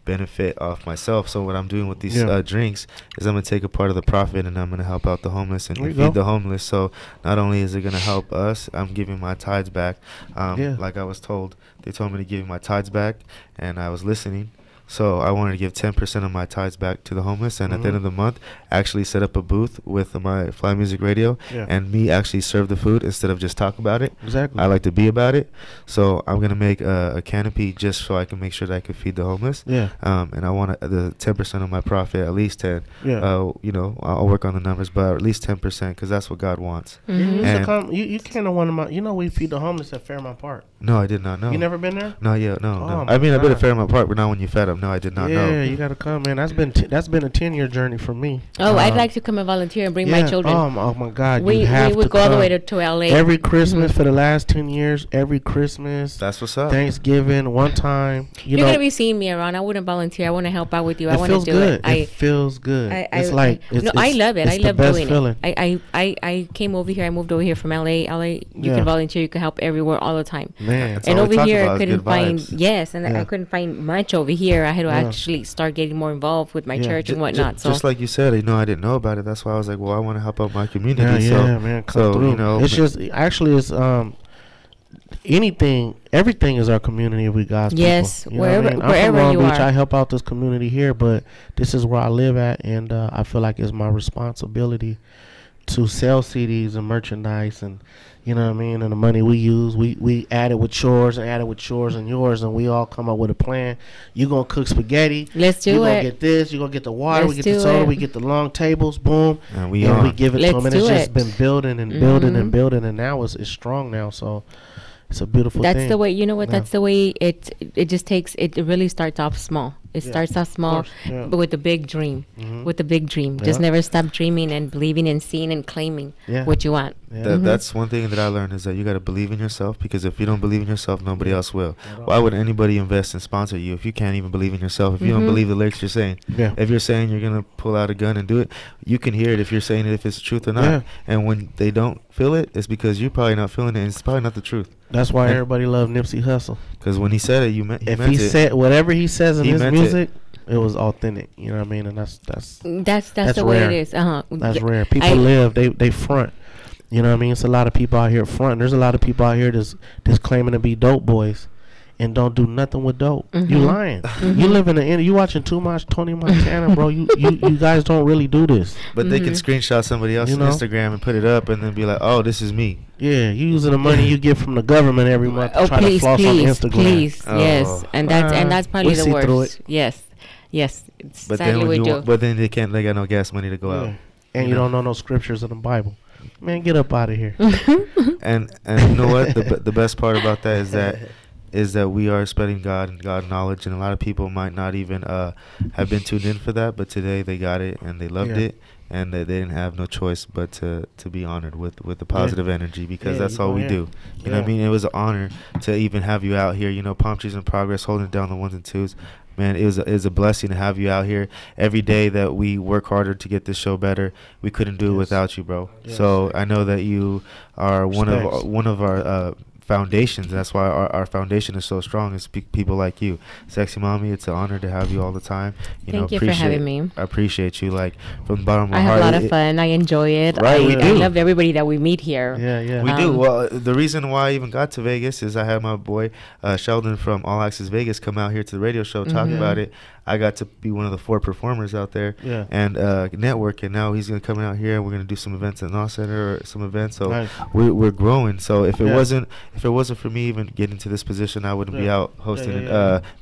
benefit off myself. So what I'm doing with these drinks is I'm going to take a part of the profit and I'm going to help out the homeless and feed the homeless. So not only is it going to help us, I'm giving my tithes back. Like I was told, they told me to give my tithes back, and I was listening. So I wanted to give 10% of my tithes back to the homeless, and at the end of the month, actually set up a booth with my Fly Music Radio, and me actually serve the food instead of just talk about it. Exactly. I like to be about it. So I'm gonna make a canopy just so I can make sure that I can feed the homeless. Yeah. And I want the 10% of my profit, at least 10. Yeah. I'll work on the numbers, but at least 10% because that's what God wants. And you came to one of my. We feed the homeless at Fairmount Park. No, I did not know. You never been there? No, no. Oh, I mean, I've been at Fairmount Park, but not when you fed them. No, I did not know. Yeah, you gotta come, man. That's been a 10-year journey for me. Oh, I'd like to come and volunteer and bring my children. Oh my God, we would go all the way to LA every Christmas for the last 10 years. Every Christmas. That's what's up. Thanksgiving, one time. You're gonna be seeing me around. I wouldn't volunteer. I want to help out with you. I want to do it. It feels good. I love it. I love doing it. I came over here. I moved over here from LA. You can volunteer. You can help everywhere all the time. Man, and over here I couldn't find I couldn't find much over here. I had to actually start getting more involved with my church and whatnot. So just like you said, I didn't know about it. That's why I was like, well, I want to help out my community. Man, come through. It's just actually it's everything is our community if we God's people. Yes, wherever I'm from Long you Beach. are. I help out this community here, but this is where I live at, and I feel like it's my responsibility to sell CDs and merchandise, and you know what I mean, and the money we use, we add it with chores and yours, and we all come up with a plan. You gonna cook spaghetti? Let's do it. You gonna get this? You gonna get the water? We get the soda. We get the long tables. Boom, and we give it to them, and it's just been building and building and building, and now it's strong now. So it's a beautiful thing. That's the way. You know what? That's the way it just takes. It really starts off small. It starts off small, but with a big dream. With a big dream. Just never stop dreaming and believing and seeing and claiming what you want. That's one thing that I learned is that you got to believe in yourself, because if you don't believe in yourself, nobody else will. Why would anybody invest and sponsor you if you can't even believe in yourself? If you don't believe the lyrics you're saying, if you're saying you're gonna pull out a gun and do it, you can hear it if you're saying it, if it's the truth or not. And when they don't feel it, it's because you're probably not feeling it, and it's probably not the truth. That's why everybody loved Nipsey Hussle. Because when he said it, he meant if it. he said whatever he says in his music, it was authentic. You know what I mean? And that's the rare. way it is. That's rare. People live. They front. You know what I mean? It's a lot of people out here front. There's a lot of people out here that's claiming to be dope boys and don't do nothing with dope. You lying. You live in the end. You watching too much Tony Montana, bro. You guys don't really do this. But they can screenshot somebody else's Instagram and put it up and then be like, oh, this is me. Yeah, you using the money you get from the government every month to try to floss on Instagram. Please, yes. And that's probably the worst. Yes. But then they got no gas money to go out. And you don't know no scriptures in the Bible. Man, get up out of here. And you know what? The best part about that is that is that we are spreading God and God knowledge, and a lot of people might not even have been tuned in for that, but today they got it and they loved it, and they didn't have no choice but to be honored with the positive energy, because that's all we do. You know what I mean? It was an honor to even have you out here, you know, Palm Trees in Progress, holding down the 1s and 2s. Man, it was a blessing to have you out here. Every day that we work harder to get this show better, we couldn't do it without you, bro. So I know that you are one of our foundations. That's why our foundation is so strong. It's people like you. Sexy Mommy, it's an honor to have you all the time. Thank you for having me. I appreciate you, like, from the bottom of my heart. I have a lot of fun. I enjoy it. Right, we do. I love everybody that we meet here. We do. Well, the reason why I even got to Vegas is I had my boy Sheldon from All Access Vegas come out here to the radio show, talk about it. I got to be one of the 4 performers out there and network, and now he's gonna come out here and we're gonna do some events at North Center, or some events. So we're growing. So if it wasn't for me even getting to this position, I wouldn't be out hosting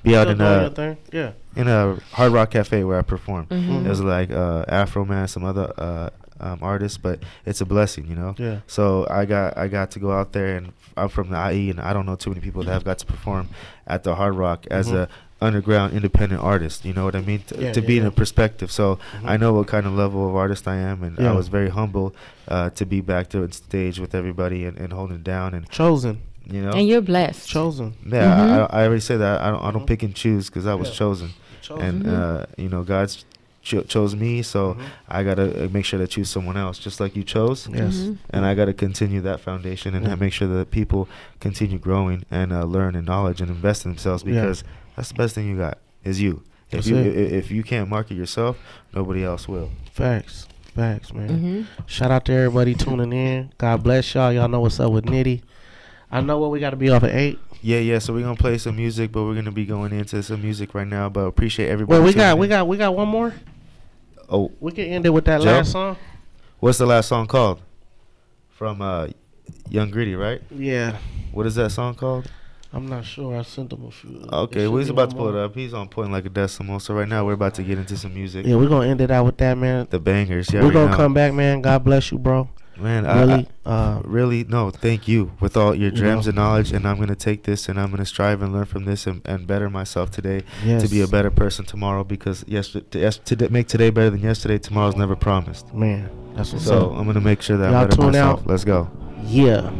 be out in a Hard Rock Cafe where I perform. It was like Afro Man, some other artists, but it's a blessing, you know. So I got to go out there, and I'm from the IE, and I don't know too many people that have got to perform at the Hard Rock as a underground independent artist, you know what I mean, to be in a perspective. So I know what kind of level of artist I am, and I was very humble to be back there on stage with everybody and holding it down and chosen, you know. And you're blessed. Chosen. Yeah, I already said that. I don't pick and choose, because I was chosen. And you know, God's chose me, so I gotta make sure to choose someone else, just like you chose. And I gotta continue that foundation and make sure that people continue growing and learn in knowledge and invest in themselves, because that's the best thing you got is you. If you can't market yourself, nobody else will. Facts, man. Shout out to everybody tuning in. God bless y'all. Y'all know what's up with Nitty. I know what we got to be off at 8. Yeah. So we're gonna play some music, but we're gonna be going into some music right now. But appreciate everybody. Well, we got one more. Oh, we can end it with that last song. What's the last song called? From Young Gritty, right? Yeah. What is that song called? I'm not sure. I sent him a few. Okay, well, he's about to pull it up. He's on point like a decimal. So right now we're about to get into some music. Yeah, we're gonna end it out with that, man. The bangers. Yeah, we're gonna come back, man. God bless you, bro. Man, really, no, thank you with all your gems and knowledge, and I'm gonna take this and I'm gonna strive and learn from this and better myself today to be a better person tomorrow, because to make today better than yesterday, tomorrow's never promised. Man, that's what's up. I'm gonna make sure that I'm better myself. Out. Let's go. Yeah.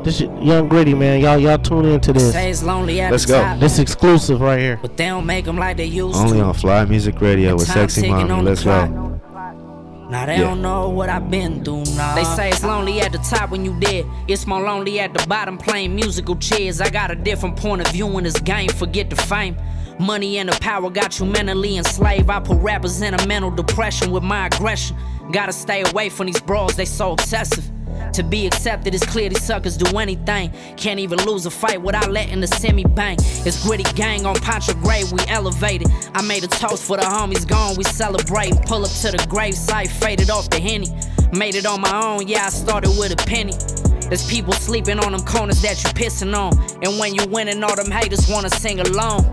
This is Young Gritty, man. Y'all tune into this. Let's go. This exclusive right here. But they don't make them like they used Only to. on Fly Music Radio with Sexy Mommy. Let's go. Now they don't know what I've been through now. They say it's lonely at the top when you dead. It's more lonely at the bottom playing musical chairs. I got a different point of view in this game. Forget the fame. Money and the power got you mentally enslaved. I put rappers in a mental depression with my aggression. Gotta stay away from these brawls, they so obsessive. To be accepted, it's clear these suckers do anything. Can't even lose a fight without letting the semi bang. It's Gritty Gang on Poncho Grave, we elevated. I made a toast for the homies gone, we celebrate. Pull up to the gravesite, faded off the Henny. Made it on my own, yeah, I started with a penny. There's people sleeping on them corners that you pissing on. And when you winning, all them haters wanna sing along.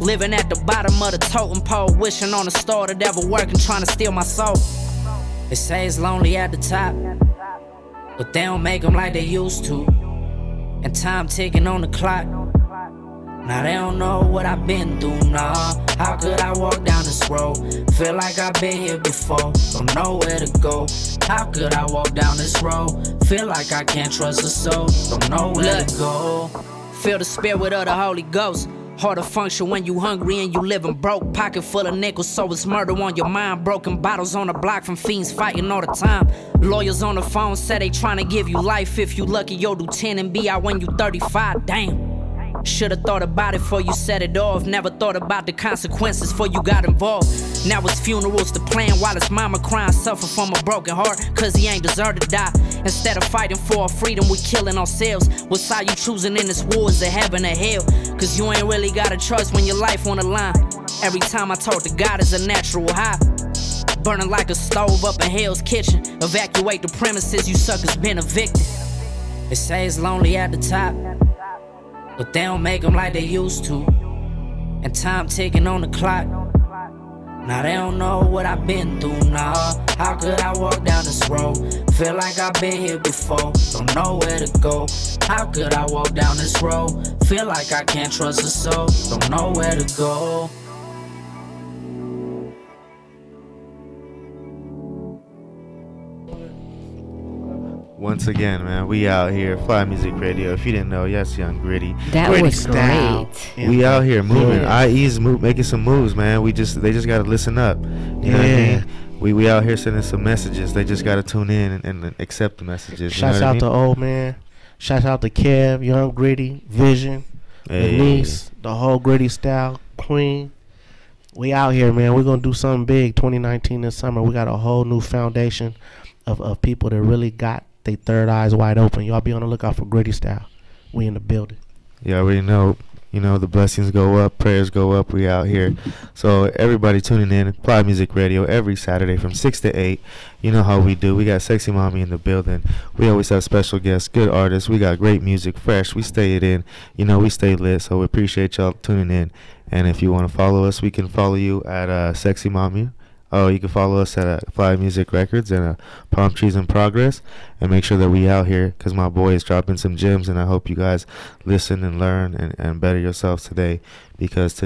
Living at the bottom of the totem pole, wishing on a star that ever working, trying to steal my soul. They say it's lonely at the top, but they don't make them like they used to. And time ticking on the clock. Now they don't know what I've been through, nah. How could I walk down this road? Feel like I've been here before, don't know where to go. How could I walk down this road? Feel like I can't trust a soul, don't know where to go. Feel the spirit of the Holy Ghost. Hard to function when you hungry and you living broke. Pocket full of nickels, so it's murder on your mind. Broken bottles on the block from fiends fighting all the time. Lawyers on the phone say they trying to give you life. If you lucky, you'll do 10 and be out when you 35. Damn. Should've thought about it before you set it off. Never thought about the consequences before you got involved. Now it's funerals to plan while his mama crying. Suffer from a broken heart, cause he ain't deserve to die. Instead of fighting for our freedom, we killing ourselves. What side you choosing in this war, is it heaven or hell? Cause you ain't really got a choice when your life on the line. Every time I talk to God is a natural high. Burning like a stove up in Hell's Kitchen. Evacuate the premises, you suckers been evicted. They say it's lonely at the top, but they don't make them like they used to. And time ticking on the clock. Now they don't know what I've been through, nah. How could I walk down this road? Feel like I've been here before, don't know where to go. How could I walk down this road? Feel like I can't trust a soul, don't know where to go. Once again, man, we out here, Fly Music Radio. If you didn't know, yes, Young Gritty. That Gritty was style. great. We out here moving. Yeah. IE's making some moves, man. They just gotta listen up. You know what I mean? We out here sending some messages. They just gotta tune in and accept the messages. Shouts out to Old Man. Shouts out to Kev, Young Gritty, Vision, Denise, the whole Gritty style, Queen. We out here, man. We're gonna do something big 2019 this summer. We got a whole new foundation of people that really got they third eyes wide open. Y'all be on the lookout for Gritty style. We in the building. You already know. You know, the blessings go up, prayers go up. We out here. So everybody tuning in, Fly Music Radio every Saturday from 6 to 8. You know how we do. We got Sexy Mommy in the building. We always have special guests, good artists. We got great music, fresh. We stay it in. You know, we stay lit. So we appreciate y'all tuning in. And if you want to follow us, we can follow you at Sexy Mommy. Oh, you can follow us at Fly Music Records and Palm Trees in Progress, and make sure that we out here, because my boy is dropping some gems, and I hope you guys listen and learn and better yourselves today, because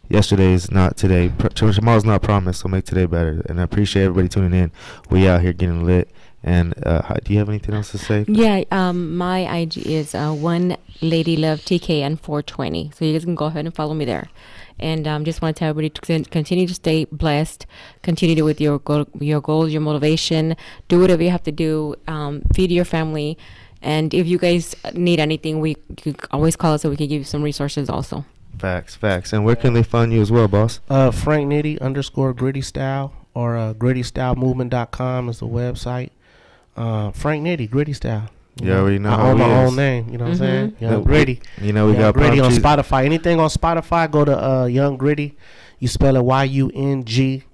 yesterday is not today, tomorrow's not promised, so make today better. And I appreciate everybody tuning in. We out here getting lit. And do you have anything else to say? Yeah, my IG is One Lady Love TK and 420, so you guys can go ahead and follow me there. And just want to tell everybody to continue to stay blessed, continue with your goals, your motivation, do whatever you have to do, feed your family, and if you guys need anything, you can always call us so we can give you some resources also. Facts. And where can they find you as well, boss? Frank Nitty _Gritty Style or GrittyStyleMovement.com is the website. Frank Nitty, Gritty Style. You already know I how own he my is. own name, you know what I'm saying? Young Gritty. You know, we got Gritty on Palm Trees. Spotify. Anything on Spotify, go to Young Gritty. You spell it YUNGGRITTY,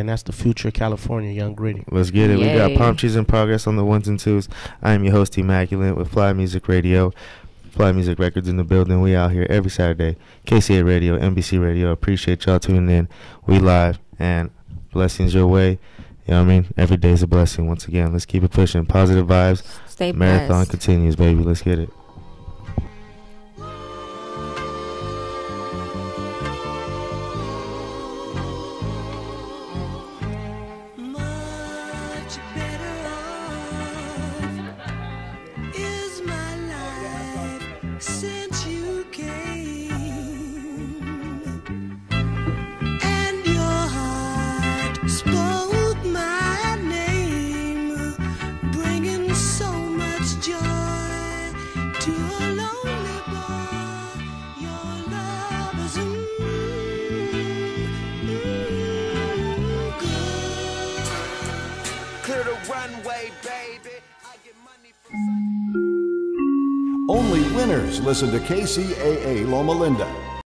and that's the future California, Young Gritty. Let's get it. Yay. We got Palm Trees in Progress on the ones and twos. I am your host, Immaculate, with Fly Music Radio. Fly Music Records in the building. We out here every Saturday. KCAA Radio, NBC Radio. Appreciate y'all tuning in. We live, and blessings your way. You know what I mean? Every day is a blessing. Once again, let's keep it pushing. Positive vibes. Stay Marathon blessed. continues, baby. Let's get it. Since you came, and your heart spoke my name, bringing so much joy to a lonely boy. Your love is good. Clear the runway, baby. I get money from Only winners listen to KCAA Loma Linda.